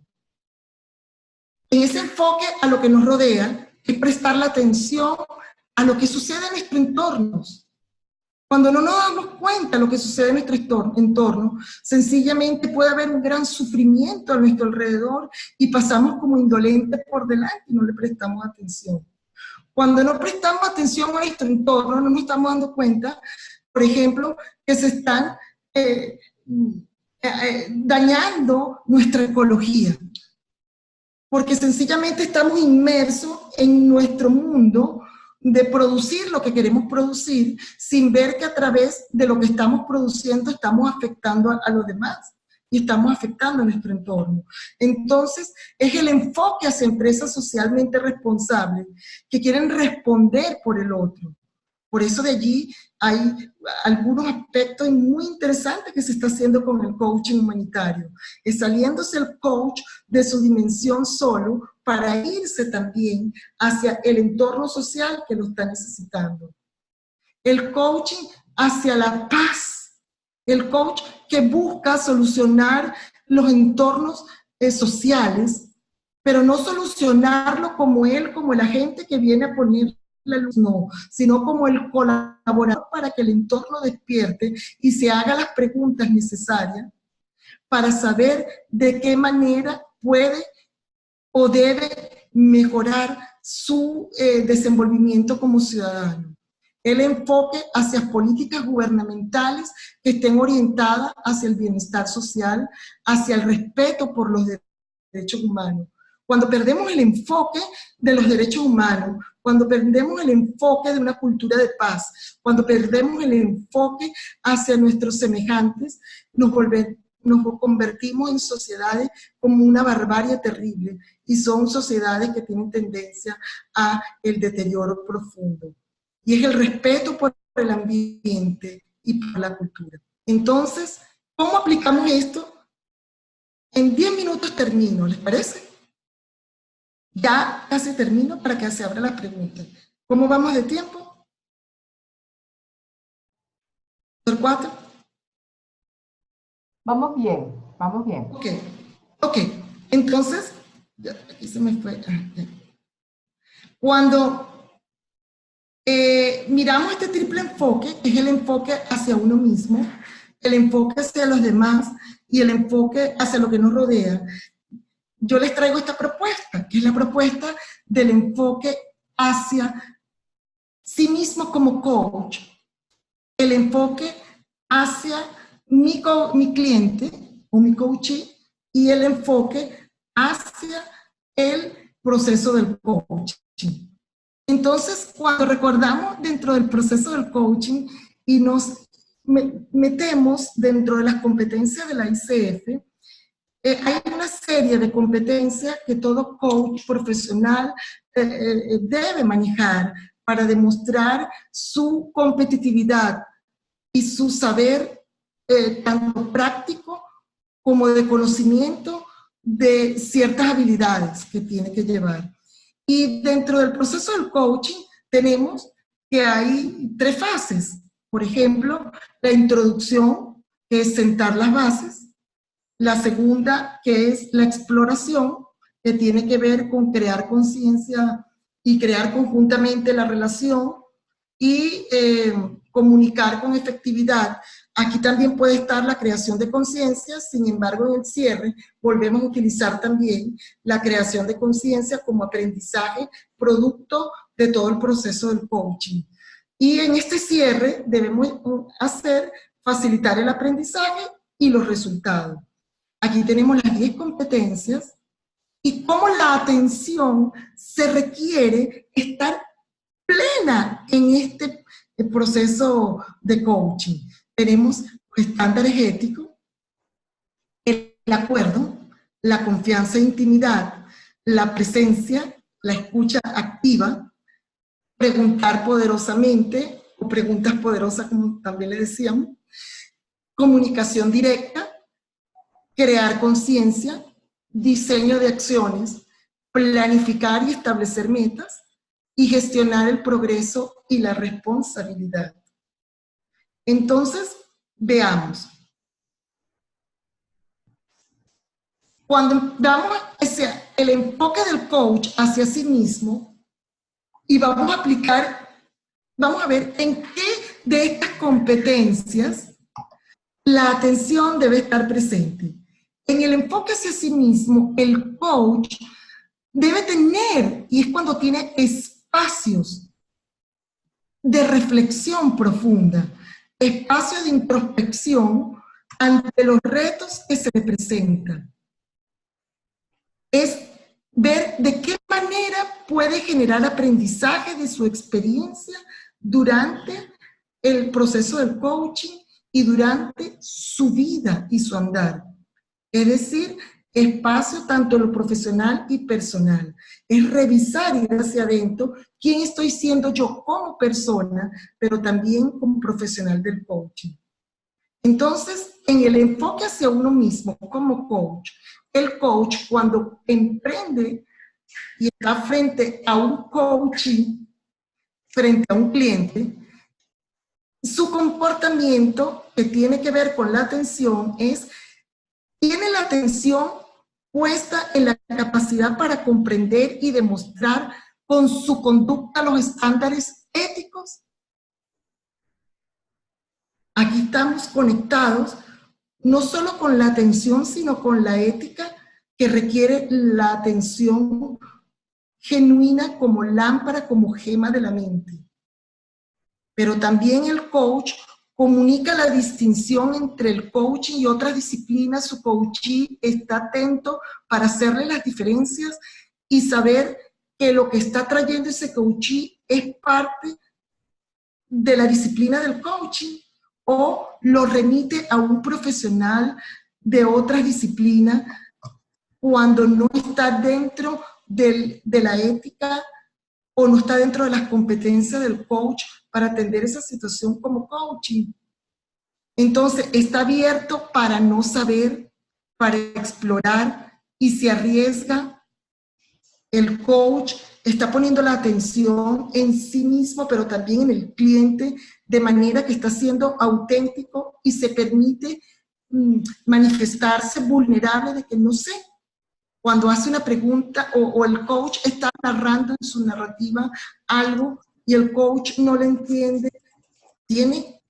En ese enfoque a lo que nos rodea es prestar la atención a lo que sucede en nuestro entorno. Cuando no nos damos cuenta de lo que sucede en nuestro entorno, sencillamente puede haber un gran sufrimiento a nuestro alrededor y pasamos como indolentes por delante y no le prestamos atención. Cuando no prestamos atención a nuestro entorno, no nos estamos dando cuenta, por ejemplo, que se están dañando nuestra ecología. Porque sencillamente estamos inmersos en nuestro mundo de producir lo que queremos producir, sin ver que a través de lo que estamos produciendo estamos afectando a los demás y estamos afectando a nuestro entorno. Entonces, es el enfoque hacia empresas socialmente responsables que quieren responder por el otro. Por eso de allí hay algunos aspectos muy interesantes que se está haciendo con el coaching humanitario. Es saliéndose el coach de su dimensión solo para irse también hacia el entorno social que lo está necesitando. El coaching hacia la paz. El coach que busca solucionar los entornos sociales, pero no solucionarlo como él, como la gente que viene a poner la luz, no, sino como el colaborador para que el entorno despierte y se haga las preguntas necesarias para saber de qué manera puede o debe mejorar su desenvolvimiento como ciudadano. El enfoque hacia políticas gubernamentales que estén orientadas hacia el bienestar social, hacia el respeto por los derechos humanos. Cuando perdemos el enfoque de los derechos humanos, cuando perdemos el enfoque de una cultura de paz, cuando perdemos el enfoque hacia nuestros semejantes, nos convertimos en sociedades como una barbarie terrible y son sociedades que tienen tendencia a el deterioro profundo. Y es el respeto por el ambiente y por la cultura. Entonces, ¿cómo aplicamos esto? En 10 minutos termino, ¿les parece? Ya casi termino para que se abran las preguntas. ¿Cómo vamos de tiempo? ¿Por 4? Vamos bien, vamos bien. Ok. Entonces, ya, aquí se me fue. Cuando miramos este triple enfoque, que es el enfoque hacia uno mismo, el enfoque hacia los demás y el enfoque hacia lo que nos rodea, yo les traigo esta propuesta, que es la propuesta del enfoque hacia sí mismo como coach, el enfoque hacia mi cliente o mi coachee y el enfoque hacia el proceso del coaching. Entonces, cuando recordamos dentro del proceso del coaching y nos metemos dentro de las competencias de la ICF, hay una serie de competencias que todo coach profesional debe manejar para demostrar su competitividad y su saber tanto práctico como de conocimiento de ciertas habilidades que tiene que llevar. Y dentro del proceso del coaching tenemos que hay 3 fases. Por ejemplo, la introducción, que es sentar las bases. La segunda, que es la exploración, que tiene que ver con crear conciencia y crear conjuntamente la relación y comunicar con efectividad. Aquí también puede estar la creación de conciencia, sin embargo, en el cierre volvemos a utilizar también la creación de conciencia como aprendizaje, producto de todo el proceso del coaching. Y en este cierre debemos facilitar el aprendizaje y los resultados. Aquí tenemos las 10 competencias y cómo la atención se requiere estar plena en este proceso de coaching. Tenemos estándares éticos, el acuerdo, la confianza e intimidad, la presencia, la escucha activa, preguntar poderosamente, o preguntas poderosas como también le decíamos, comunicación directa, crear conciencia, diseño de acciones, planificar y establecer metas, y gestionar el progreso y la responsabilidad. Entonces, veamos. Cuando damos el enfoque del coach hacia sí mismo y vamos a aplicar, vamos a ver en qué de estas competencias la atención debe estar presente. En el enfoque hacia sí mismo, el coach debe tener, y es cuando tiene espacios de reflexión profunda, espacios de introspección ante los retos que se le presentan. Es ver de qué manera puede generar aprendizaje de su experiencia durante el proceso del coaching y durante su vida y su andar. Es decir, espacio tanto lo profesional y personal. Es revisar y ir hacia adentro quién estoy siendo yo como persona, pero también como profesional del coaching. Entonces, en el enfoque hacia uno mismo como coach, el coach cuando emprende y está frente a un coaching, frente a un cliente, su comportamiento que tiene que ver con la atención tiene la atención puesta en la capacidad para comprender y demostrar con su conducta los estándares éticos. Aquí estamos conectados no solo con la atención, sino con la ética que requiere la atención genuina como lámpara, como gema de la mente. Pero también el coach comunica la distinción entre el coaching y otras disciplinas. Su coachee está atento para hacerle las diferencias y saber que lo que está trayendo ese coachee es parte de la disciplina del coaching o lo remite a un profesional de otras disciplinas cuando no está dentro de la ética o no está dentro de las competencias del coach para atender esa situación como coaching. Entonces, está abierto para no saber, para explorar y se arriesga. El coach está poniendo la atención en sí mismo, pero también en el cliente, de manera que está siendo auténtico y se permite manifestarse vulnerable de que no sé. Cuando hace una pregunta o el coach está narrando en su narrativa algo y el coach no lo entiende, tiene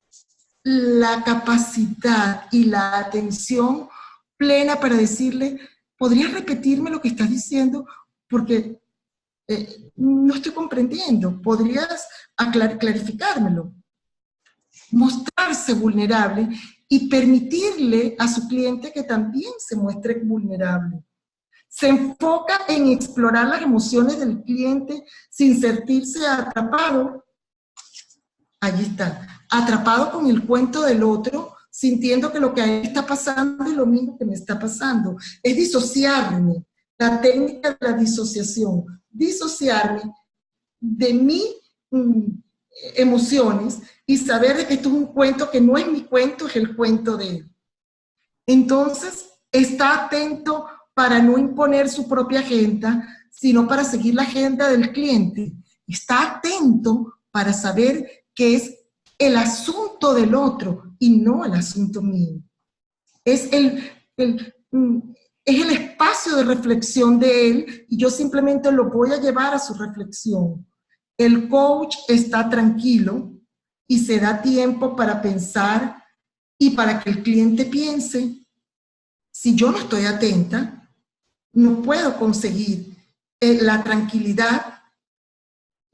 la capacidad y la atención plena para decirle, ¿podrías repetirme lo que estás diciendo? Porque no estoy comprendiendo, ¿podrías clarificármelo? Mostrarse vulnerable y permitirle a su cliente que también se muestre vulnerable. Se enfoca en explorar las emociones del cliente sin sentirse atrapado. Allí está, atrapado con el cuento del otro, sintiendo que lo que a él está pasando es lo mismo que me está pasando. Es disociarme, la técnica de la disociación, disociarme de mis emociones y saber de que esto es un cuento que no es mi cuento, es el cuento de él. Entonces, está atento para no imponer su propia agenda, sino para seguir la agenda del cliente. Está atento para saber que es el asunto del otro y no el asunto mío. Es el espacio de reflexión de él y yo simplemente lo voy a llevar a su reflexión. El coach está tranquilo y se da tiempo para pensar y para que el cliente piense. Si yo no estoy atenta, no puedo conseguir la tranquilidad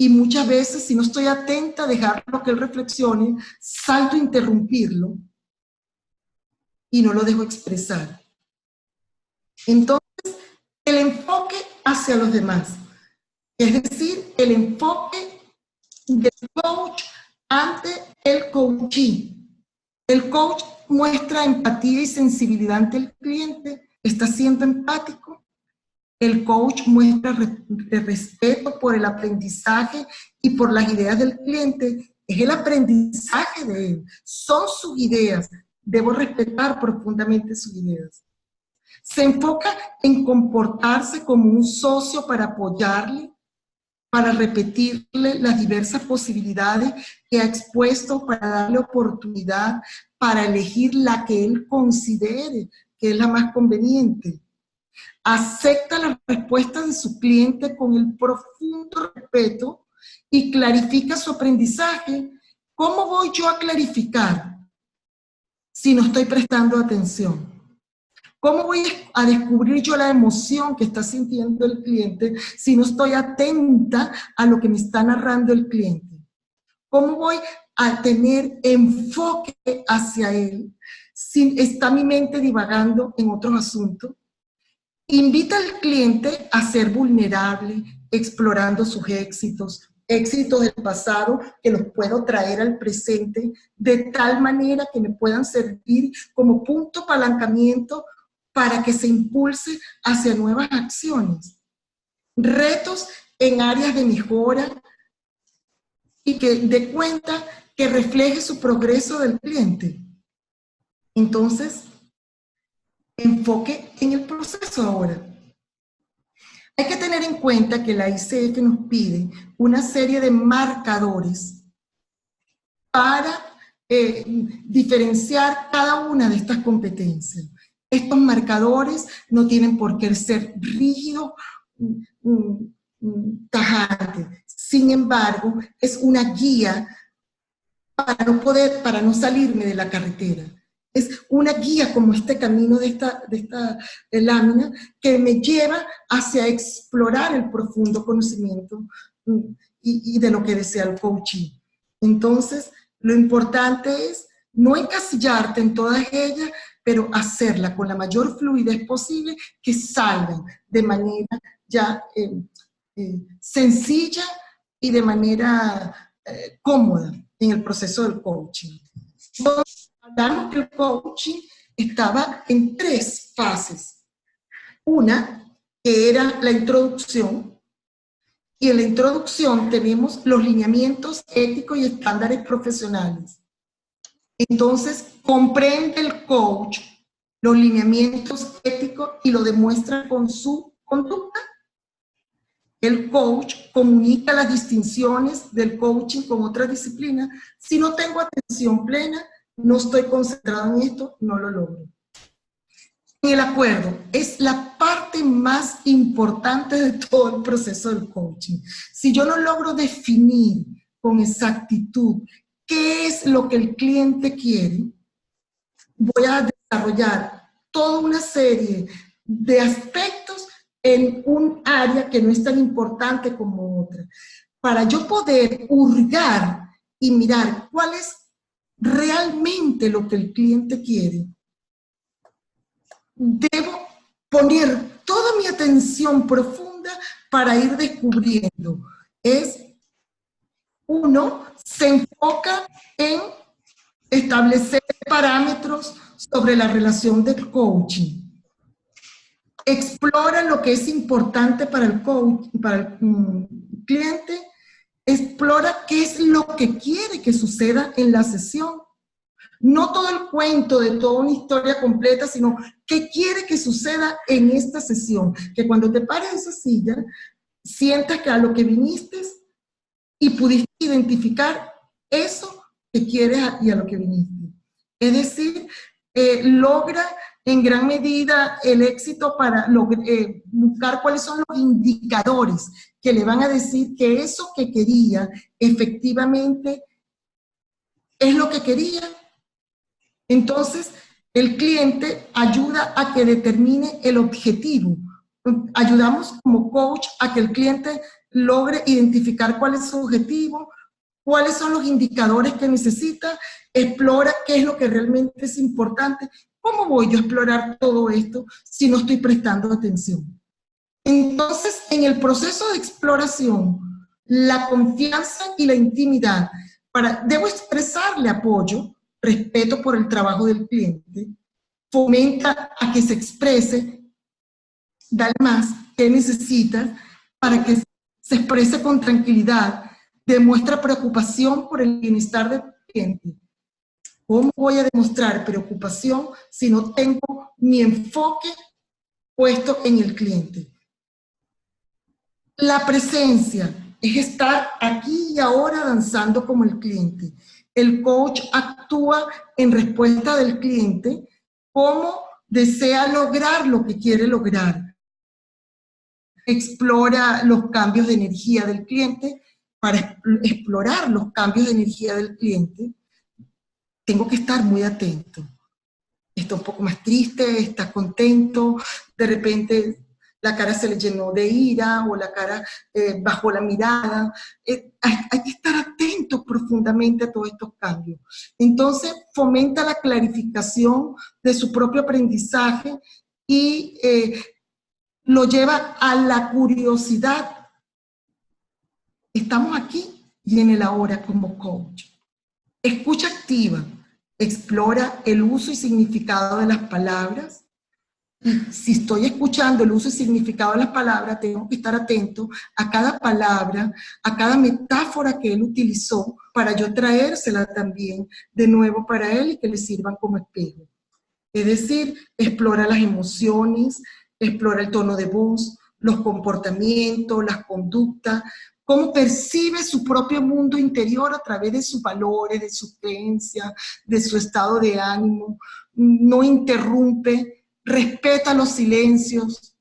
y muchas veces, si no estoy atenta a dejarlo que él reflexione, salto a interrumpirlo y no lo dejo expresar. Entonces, el enfoque hacia los demás, es decir, el enfoque del coach ante el coachee. El coach muestra empatía y sensibilidad ante el cliente, está siendo empático. El coach muestra respeto por el aprendizaje y por las ideas del cliente. Es el aprendizaje de él, son sus ideas. Debo respetar profundamente sus ideas. Se enfoca en comportarse como un socio para apoyarle, para repetirle las diversas posibilidades que ha expuesto, para darle oportunidad, para elegir la que él considere que es la más conveniente. Acepta las respuestas de su cliente con el profundo respeto y clarifica su aprendizaje. ¿Cómo voy yo a clarificar si no estoy prestando atención? ¿Cómo voy a descubrir yo la emoción que está sintiendo el cliente si no estoy atenta a lo que me está narrando el cliente? ¿Cómo voy a tener enfoque hacia él si está mi mente divagando en otros asuntos? Invita al cliente a ser vulnerable, explorando sus éxitos del pasado que los puedo traer al presente, de tal manera que me puedan servir como punto de apalancamiento para que se impulse hacia nuevas acciones. Retos en áreas de mejora y que dé cuenta que refleje su progreso del cliente. Entonces, enfoque en el proceso ahora. Hay que tener en cuenta que la ICF nos pide una serie de marcadores para diferenciar cada una de estas competencias. Estos marcadores no tienen por qué ser rígidos, tajantes. Sin embargo, es una guía para no salirme de la carretera. Es una guía como este camino de esta lámina que me lleva hacia explorar el profundo conocimiento y de lo que desea el coaching. Entonces, lo importante es no encasillarte en todas ellas, pero hacerla con la mayor fluidez posible, que salgan de manera ya sencilla y de manera cómoda en el proceso del coaching. Entonces, hablamos que el coaching estaba en 3 fases. Una, que era la introducción, y en la introducción tenemos los lineamientos éticos y estándares profesionales. Entonces, comprende el coach los lineamientos éticos y lo demuestra con su conducta. El coach comunica las distinciones del coaching con otras disciplinas. Si no tengo atención plena, no estoy concentrado en esto, no lo logro. En el acuerdo es la parte más importante de todo el proceso del coaching. Si yo no logro definir con exactitud qué es lo que el cliente quiere, voy a desarrollar toda una serie de aspectos en un área que no es tan importante como otra. Para yo poder hurgar y mirar cuál es realmente lo que el cliente quiere, debo poner toda mi atención profunda para ir descubriendo. Uno se enfoca en establecer parámetros sobre la relación del coaching. Explora lo que es importante para el coach, para el cliente. Explora qué es lo que quiere que suceda en la sesión. No todo el cuento de toda una historia completa, sino qué quiere que suceda en esta sesión. Que cuando te pares de esa silla, sientas que a lo que viniste y pudiste identificar eso que quieres y a lo que viniste. Es decir, logra en gran medida el éxito para buscar cuáles son los indicadores que le van a decir que eso que quería efectivamente es lo que quería. Entonces, el cliente ayuda a que determine el objetivo. Ayudamos como coach a que el cliente logre identificar cuál es su objetivo, cuáles son los indicadores que necesita, explora qué es lo que realmente es importante. ¿Cómo voy yo a explorar todo esto si no estoy prestando atención? Entonces, en el proceso de exploración, la confianza y la intimidad, debo expresarle apoyo, respeto por el trabajo del cliente, fomenta a que se exprese, dale más, qué necesita para que se exprese con tranquilidad, demuestra preocupación por el bienestar del cliente. ¿Cómo voy a demostrar preocupación si no tengo mi enfoque puesto en el cliente? La presencia es estar aquí y ahora danzando como el cliente. El coach actúa en respuesta del cliente como desea lograr lo que quiere lograr. Explora los cambios de energía del cliente. Para explorar los cambios de energía del cliente, tengo que estar muy atento. Está un poco más triste, está contento, de repente la cara se le llenó de ira o la cara bajó la mirada. Hay que estar atentos profundamente a todos estos cambios. Entonces, fomenta la clarificación de su propio aprendizaje y lo lleva a la curiosidad. Estamos aquí y en el ahora como coach. Escucha activa. Explora el uso y significado de las palabras. Y si estoy escuchando el uso y significado de las palabras, tengo que estar atento a cada palabra, a cada metáfora que él utilizó para yo traérsela también de nuevo para él y que le sirvan como espejo. Es decir, explora las emociones, explora el tono de voz, los comportamientos, las conductas, cómo percibe su propio mundo interior a través de sus valores, de sus creencias, de su estado de ánimo. No interrumpe, respeta los silencios.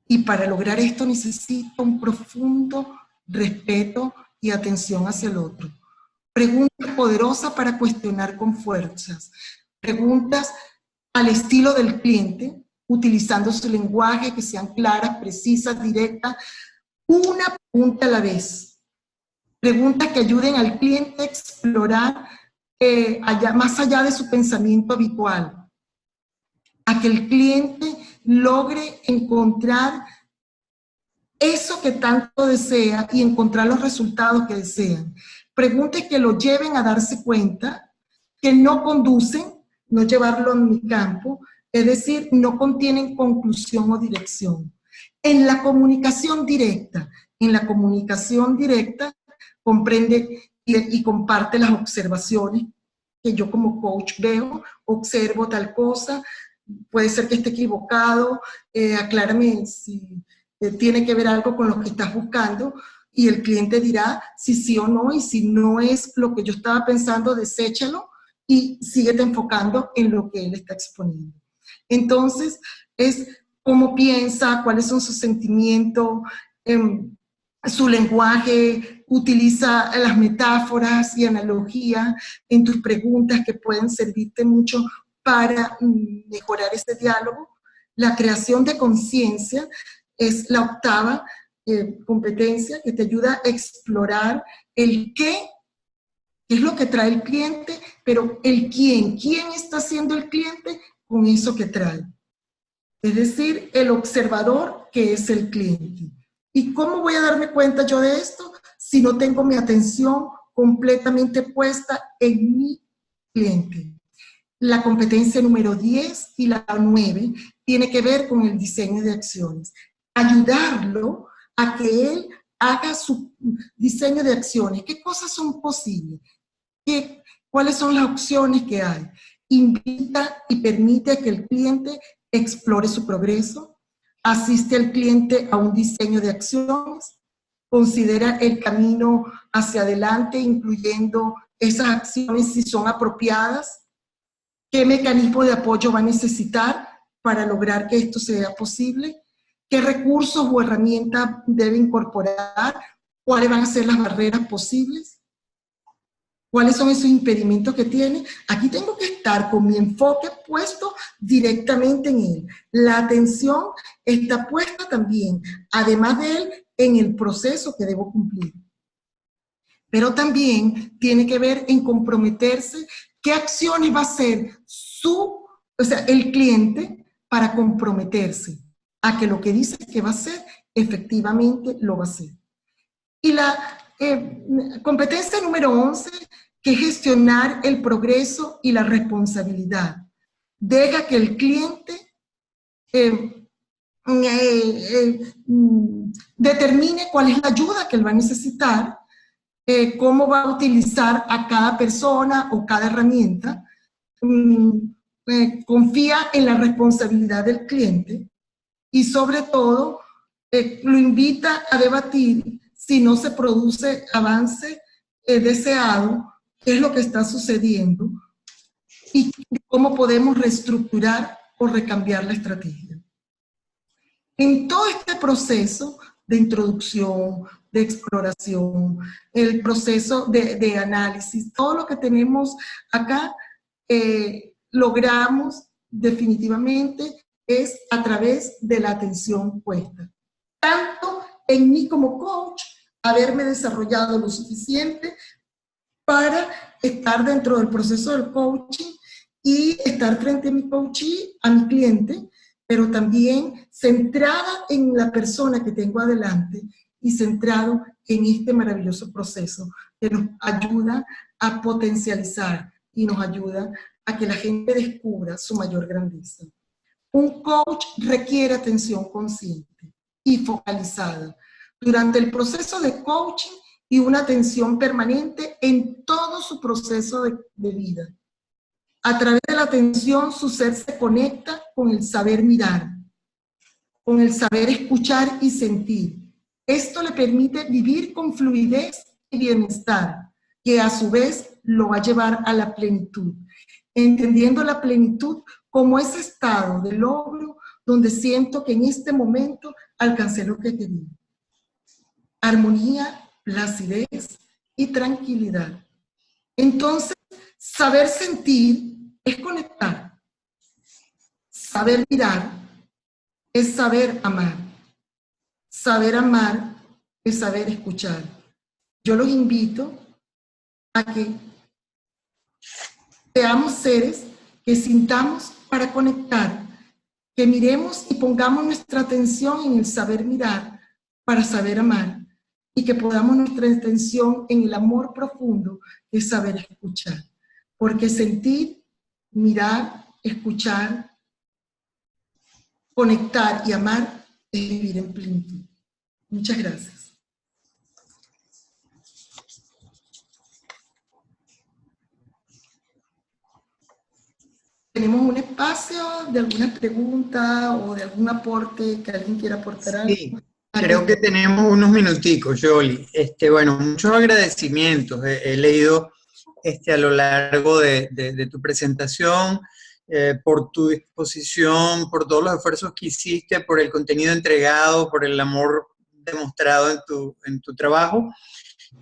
Y para lograr esto necesita un profundo respeto y atención hacia el otro. Preguntas poderosas para cuestionar con fuerzas. Preguntas al estilo del cliente, utilizando su lenguaje, que sean claras, precisas, directas. Una pregunta a la vez. Preguntas que ayuden al cliente a explorar más allá de su pensamiento habitual. A que el cliente logre encontrar eso que tanto desea y encontrar los resultados que desean. Preguntas que lo lleven a darse cuenta, que no conducen, no llevarlo a mi campo, es decir, no contienen conclusión o dirección. En la comunicación directa comprende y comparte las observaciones que yo como coach veo, observo tal cosa, puede ser que esté equivocado, aclárame si tiene que ver algo con lo que estás buscando, y el cliente dirá si sí o no, y si no es lo que yo estaba pensando, deséchalo y síguete enfocando en lo que él está exponiendo. Entonces, es cómo piensa, cuáles son sus sentimientos, su lenguaje, utiliza las metáforas y analogías en tus preguntas que pueden servirte mucho para mejorar este diálogo. La creación de conciencia es la octava competencia que te ayuda a explorar el qué es lo que trae el cliente, pero el quién está siendo el cliente con eso que trae. Es decir, el observador que es el cliente. ¿Y cómo voy a darme cuenta yo de esto si no tengo mi atención completamente puesta en mi cliente. La competencia número 10 y la 9 tiene que ver con el diseño de acciones. Ayudarlo a que él haga su diseño de acciones. ¿Qué cosas son posibles? ¿Cuáles son las opciones que hay? Invita y permite que el cliente explore su progreso, asiste al cliente a un diseño de acciones, considera el camino hacia adelante, incluyendo esas acciones si son apropiadas, qué mecanismo de apoyo va a necesitar para lograr que esto sea posible, qué recursos o herramientas debe incorporar, cuáles van a ser las barreras posibles, cuáles son esos impedimentos que tiene. Aquí tengo que estar con mi enfoque puesto directamente en él. La atención está puesta también, además de él, en el proceso que debo cumplir. Pero también tiene que ver en comprometerse qué acciones va a hacer el cliente para comprometerse a que lo que dice que va a hacer, efectivamente lo va a hacer. Y la competencia número 11, que es gestionar el progreso y la responsabilidad. Deja que el cliente determine cuál es la ayuda que él va a necesitar, cómo va a utilizar a cada persona o cada herramienta, confía en la responsabilidad del cliente y sobre todo lo invita a debatir si no se produce avance deseado, qué es lo que está sucediendo y cómo podemos reestructurar o recambiar la estrategia. En todo este proceso de introducción, de exploración, el proceso de análisis, todo lo que tenemos acá, logramos definitivamente es a través de la atención puesta. Tanto en mí como coach, haberme desarrollado lo suficiente para estar dentro del proceso del coaching y estar frente a mi coachee, a mi cliente, pero también centrada en la persona que tengo adelante y centrado en este maravilloso proceso que nos ayuda a potencializar y nos ayuda a que la gente descubra su mayor grandeza. Un coach requiere atención consciente y focalizada durante el proceso de coaching y una atención permanente en todo su proceso de vida. A través de la atención, su ser se conecta con el saber mirar, con el saber escuchar y sentir. Esto le permite vivir con fluidez y bienestar, que a su vez lo va a llevar a la plenitud, entendiendo la plenitud como ese estado de logro donde siento que en este momento alcancé lo que quería. Armonía, placidez y tranquilidad. Entonces, saber sentir es conectar. Saber mirar es saber amar. Saber amar es saber escuchar. Yo los invito a que seamos seres que sintamos para conectar, que miremos y pongamos nuestra atención en el saber mirar para saber amar y que pongamos nuestra atención en el amor profundo que es saber escuchar. Porque sentir, mirar, escuchar, conectar y amar es vivir en plenitud. Muchas gracias. ¿Tenemos un espacio de alguna pregunta o de algún aporte que alguien quiera aportar algo? Sí, creo que tenemos unos minuticos, Yoli. Bueno, muchos agradecimientos. He leído a lo largo de tu presentación, por tu disposición, por todos los esfuerzos que hiciste, por el contenido entregado, por el amor demostrado en tu trabajo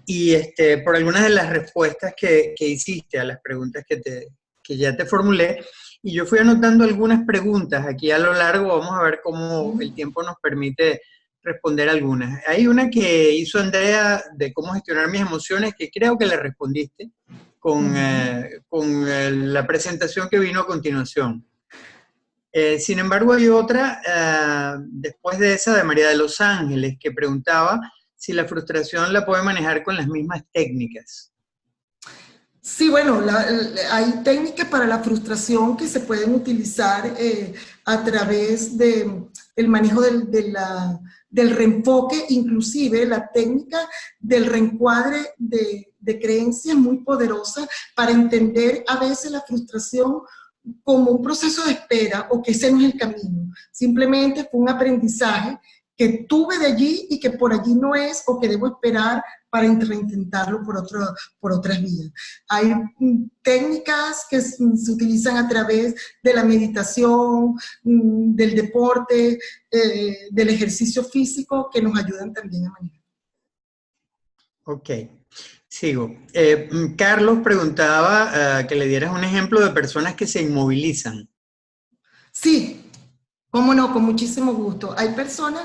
y por algunas de las respuestas que hiciste a las preguntas que ya te formulé. Y yo fui anotando algunas preguntas aquí a lo largo, vamos a ver cómo el tiempo nos permite responder algunas. Hay una que hizo Andrea de cómo gestionar mis emociones, que creo que le respondiste con la presentación que vino a continuación. Sin embargo, hay otra, después de esa, de María de los Ángeles, que preguntaba si la frustración la puede manejar con las mismas técnicas. Sí, bueno, hay técnicas para la frustración que se pueden utilizar a través del manejo del reenfoque, inclusive la técnica del reencuadre de creencias muy poderosa para entender a veces la frustración como un proceso de espera o que ese no es el camino. Simplemente fue un aprendizaje que tuve de allí y que por allí no es o que debo esperar para reintentarlo por otras vías. Hay técnicas que se utilizan a través de la meditación, del deporte, del ejercicio físico, que nos ayudan también a manejar. Ok, sigo. Carlos preguntaba que le dieras un ejemplo de personas que se inmovilizan. Sí, cómo no, con muchísimo gusto. Hay personas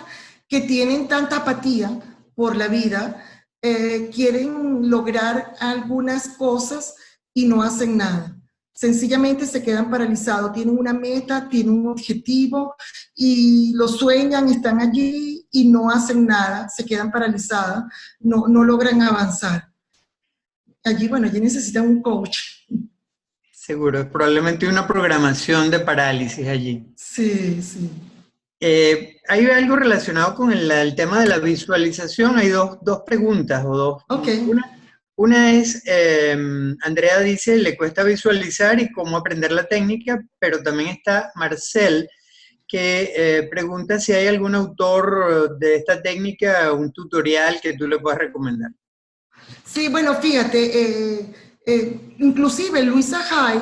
que tienen tanta apatía por la vida, quieren lograr algunas cosas y no hacen nada. Sencillamente se quedan paralizados, tienen una meta, tienen un objetivo y lo sueñan, están allí y no hacen nada, se quedan paralizadas, no logran avanzar. Allí, bueno, allí necesitan un coach. Seguro, probablemente una programación de parálisis allí. Sí, sí. Hay algo relacionado con el tema de la visualización. Hay dos preguntas o dos. Ok. Una es, Andrea dice, le cuesta visualizar y cómo aprender la técnica, pero también está Marcel, que pregunta si hay algún autor de esta técnica, un tutorial que tú le puedas recomendar. Sí, bueno, fíjate, inclusive Luisa Hay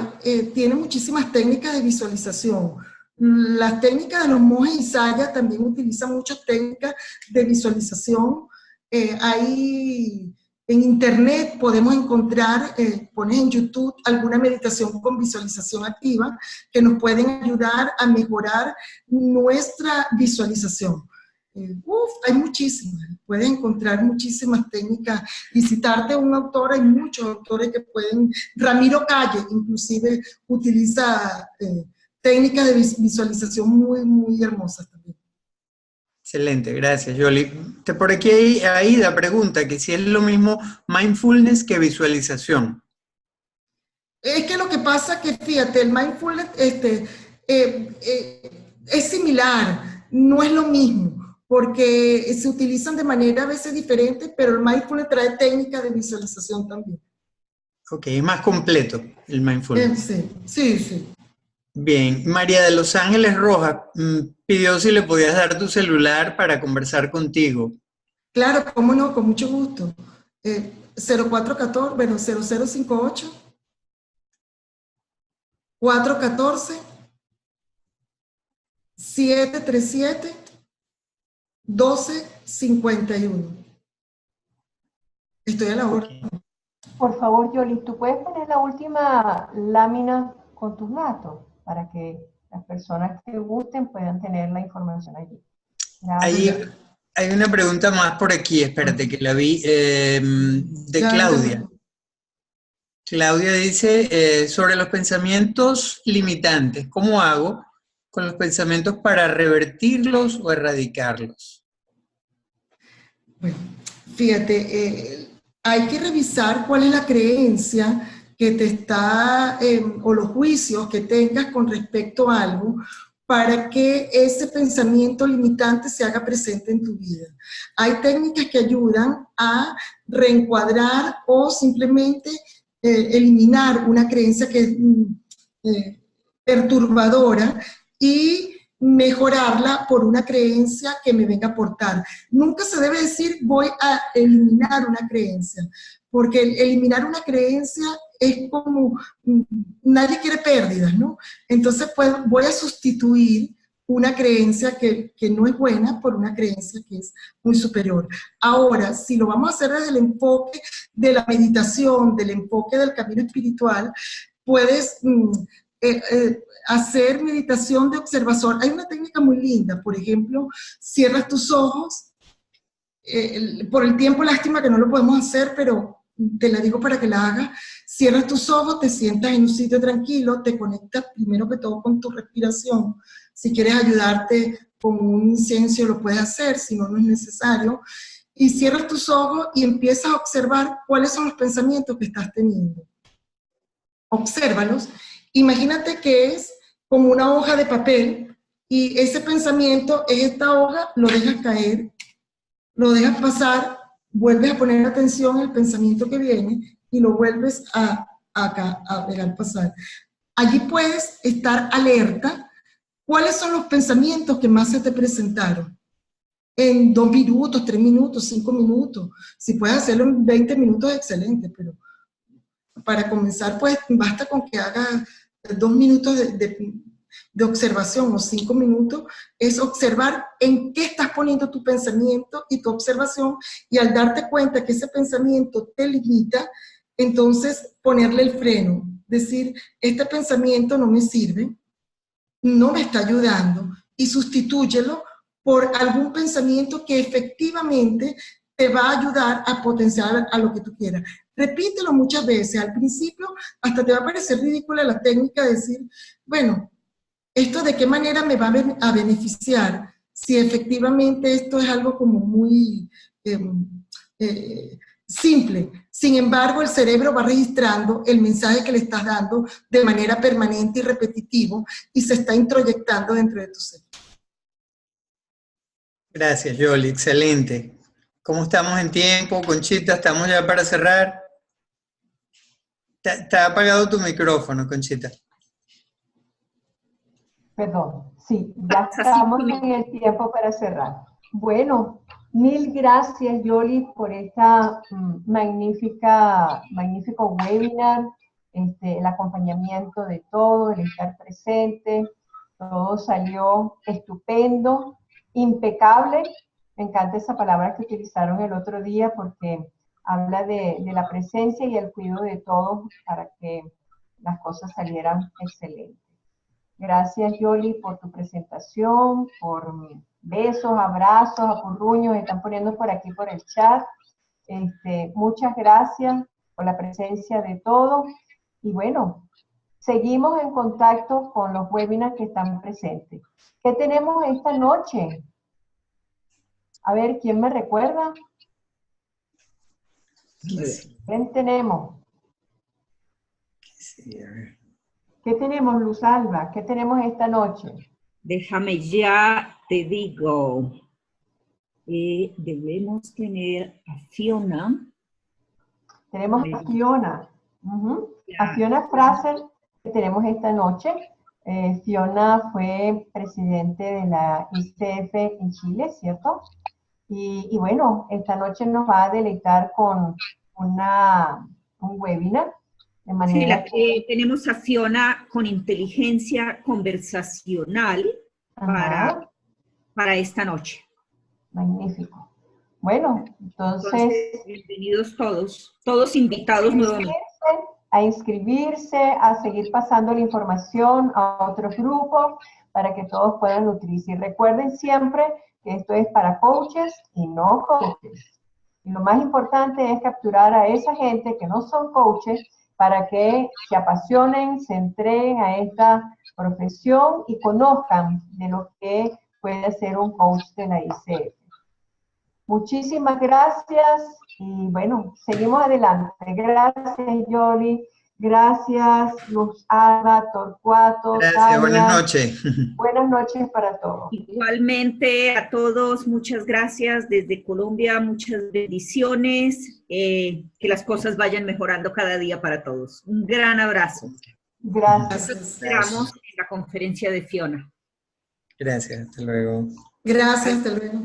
tiene muchísimas técnicas de visualización. Las técnicas de los monjes Isaya también utilizan muchas técnicas de visualización. En internet podemos encontrar, pones en YouTube alguna meditación con visualización activa que nos pueden ayudar a mejorar nuestra visualización. Hay muchísimas, puedes encontrar muchísimas técnicas y citarte un autor, hay muchos autores que pueden, Ramiro Calle inclusive utiliza técnicas de visualización muy hermosas también. Excelente, gracias, Yoli. Por aquí Aida pregunta que si es lo mismo mindfulness que visualización. Es que lo que pasa es que, fíjate, el mindfulness es similar, no es lo mismo, porque se utilizan de manera a veces diferente, pero el mindfulness trae técnicas de visualización también. Ok, es más completo el mindfulness. Sí. Bien, María de Los Ángeles Rojas pidió si le podías dar tu celular para conversar contigo. Claro, cómo no, con mucho gusto. 0414, bueno, 0058 414 737 1251. Estoy a la orden. Okay. Por favor, Yoli, ¿tú puedes poner la última lámina con tus datos para que las personas que gusten puedan tener la información allí? Hay una pregunta más por aquí, espérate que la vi, de Claudia. Claudia dice, sobre los pensamientos limitantes, ¿cómo hago con los pensamientos para revertirlos o erradicarlos? Bueno, fíjate, hay que revisar cuál es la creencia que te está, o los juicios que tengas con respecto a algo, para que ese pensamiento limitante se haga presente en tu vida. Hay técnicas que ayudan a reencuadrar o simplemente eliminar una creencia que es perturbadora y mejorarla por una creencia que me venga a aportar. Nunca se debe decir voy a eliminar una creencia, porque eliminar una creencia es como, nadie quiere pérdidas, ¿no? Entonces pues voy a sustituir una creencia que no es buena por una creencia que es muy superior. Ahora, si lo vamos a hacer desde el enfoque de la meditación, del enfoque del camino espiritual, puedes hacer meditación de observación. Hay una técnica muy linda, por ejemplo, cierras tus ojos, por el tiempo lástima que no lo podemos hacer, pero te la digo para que la hagas. Cierras tus ojos, te sientas en un sitio tranquilo, te conectas primero que todo con tu respiración. Si quieres ayudarte con un incienso lo puedes hacer, si no, no es necesario. Y cierras tus ojos y empiezas a observar cuáles son los pensamientos que estás teniendo. obsérvalos. Imagínate que es como una hoja de papel y ese pensamiento es esta hoja, lo dejas caer, lo dejas pasar, vuelves a poner atención al pensamiento que viene y lo vuelves a dejar pasar. Allí puedes estar alerta. ¿Cuáles son los pensamientos que más se te presentaron? En 2 minutos, 3 minutos, 5 minutos. Si puedes hacerlo en 20 minutos, excelente, pero para comenzar, pues basta con que hagas 2 minutos de observación o 5 minutos, es observar en qué estás poniendo tu pensamiento y tu observación, y al darte cuenta que ese pensamiento te limita, entonces ponerle el freno, decir, este pensamiento no me sirve, no me está ayudando, y sustitúyelo por algún pensamiento que efectivamente te va a ayudar a potenciar a lo que tú quieras. Repítelo muchas veces. Al principio hasta te va a parecer ridícula la técnica de decir, bueno, ¿esto de qué manera me va a beneficiar? Si efectivamente esto es algo como muy simple. Sin embargo, el cerebro va registrando el mensaje que le estás dando de manera permanente y repetitiva y se está introyectando dentro de tu cerebro. Gracias, Yoli, excelente. ¿Cómo estamos en tiempo, Conchita? ¿Estamos ya para cerrar? Te ha apagado tu micrófono, Conchita. Perdón, sí, ya estamos en el tiempo para cerrar. Bueno, mil gracias, Yoli, por esta magnífico webinar, el acompañamiento de todo, el estar presente. Todo salió estupendo, impecable. Me encanta esa palabra que utilizaron el otro día porque habla de la presencia y el cuidado de todos para que las cosas salieran excelentes. Gracias, Yoli, por tu presentación, por besos, abrazos, apurruños, están poniendo por aquí por el chat. Muchas gracias por la presencia de todos. Y bueno, seguimos en contacto con los webinars que están presentes. ¿Qué tenemos esta noche? A ver, ¿quién me recuerda? ¿Quién tenemos? Sí, a ver. ¿Qué tenemos, Luz Alba? ¿Qué tenemos esta noche? Déjame ya te digo. Debemos tener a Fiona. Tenemos a Fiona. A Fiona Fraser que tenemos esta noche. Fiona fue presidente de la ICF en Chile, ¿cierto? Y bueno, esta noche nos va a deleitar con un webinar. De manera sí, tenemos a Fiona con inteligencia conversacional para esta noche. Magnífico. Bueno, entonces bienvenidos todos invitados nuevamente. A inscribirse, a seguir pasando la información a otros grupos para que todos puedan nutrirse. Y recuerden siempre que esto es para coaches y no coaches. Y lo más importante es capturar a esa gente que no son coaches para que se apasionen, se entreguen a esta profesión y conozcan de lo que puede ser un coach de la ICF. Muchísimas gracias y bueno, seguimos adelante. Gracias, Yoli. Gracias, Luz Alba, Torcuato, Gracias, Tania. buenas noches. Buenas noches para todos. Igualmente a todos, muchas gracias desde Colombia, muchas bendiciones, que las cosas vayan mejorando cada día para todos. Un gran abrazo. Gracias. Nos esperamos en la conferencia de Fiona. Gracias, hasta luego. Gracias, hasta luego.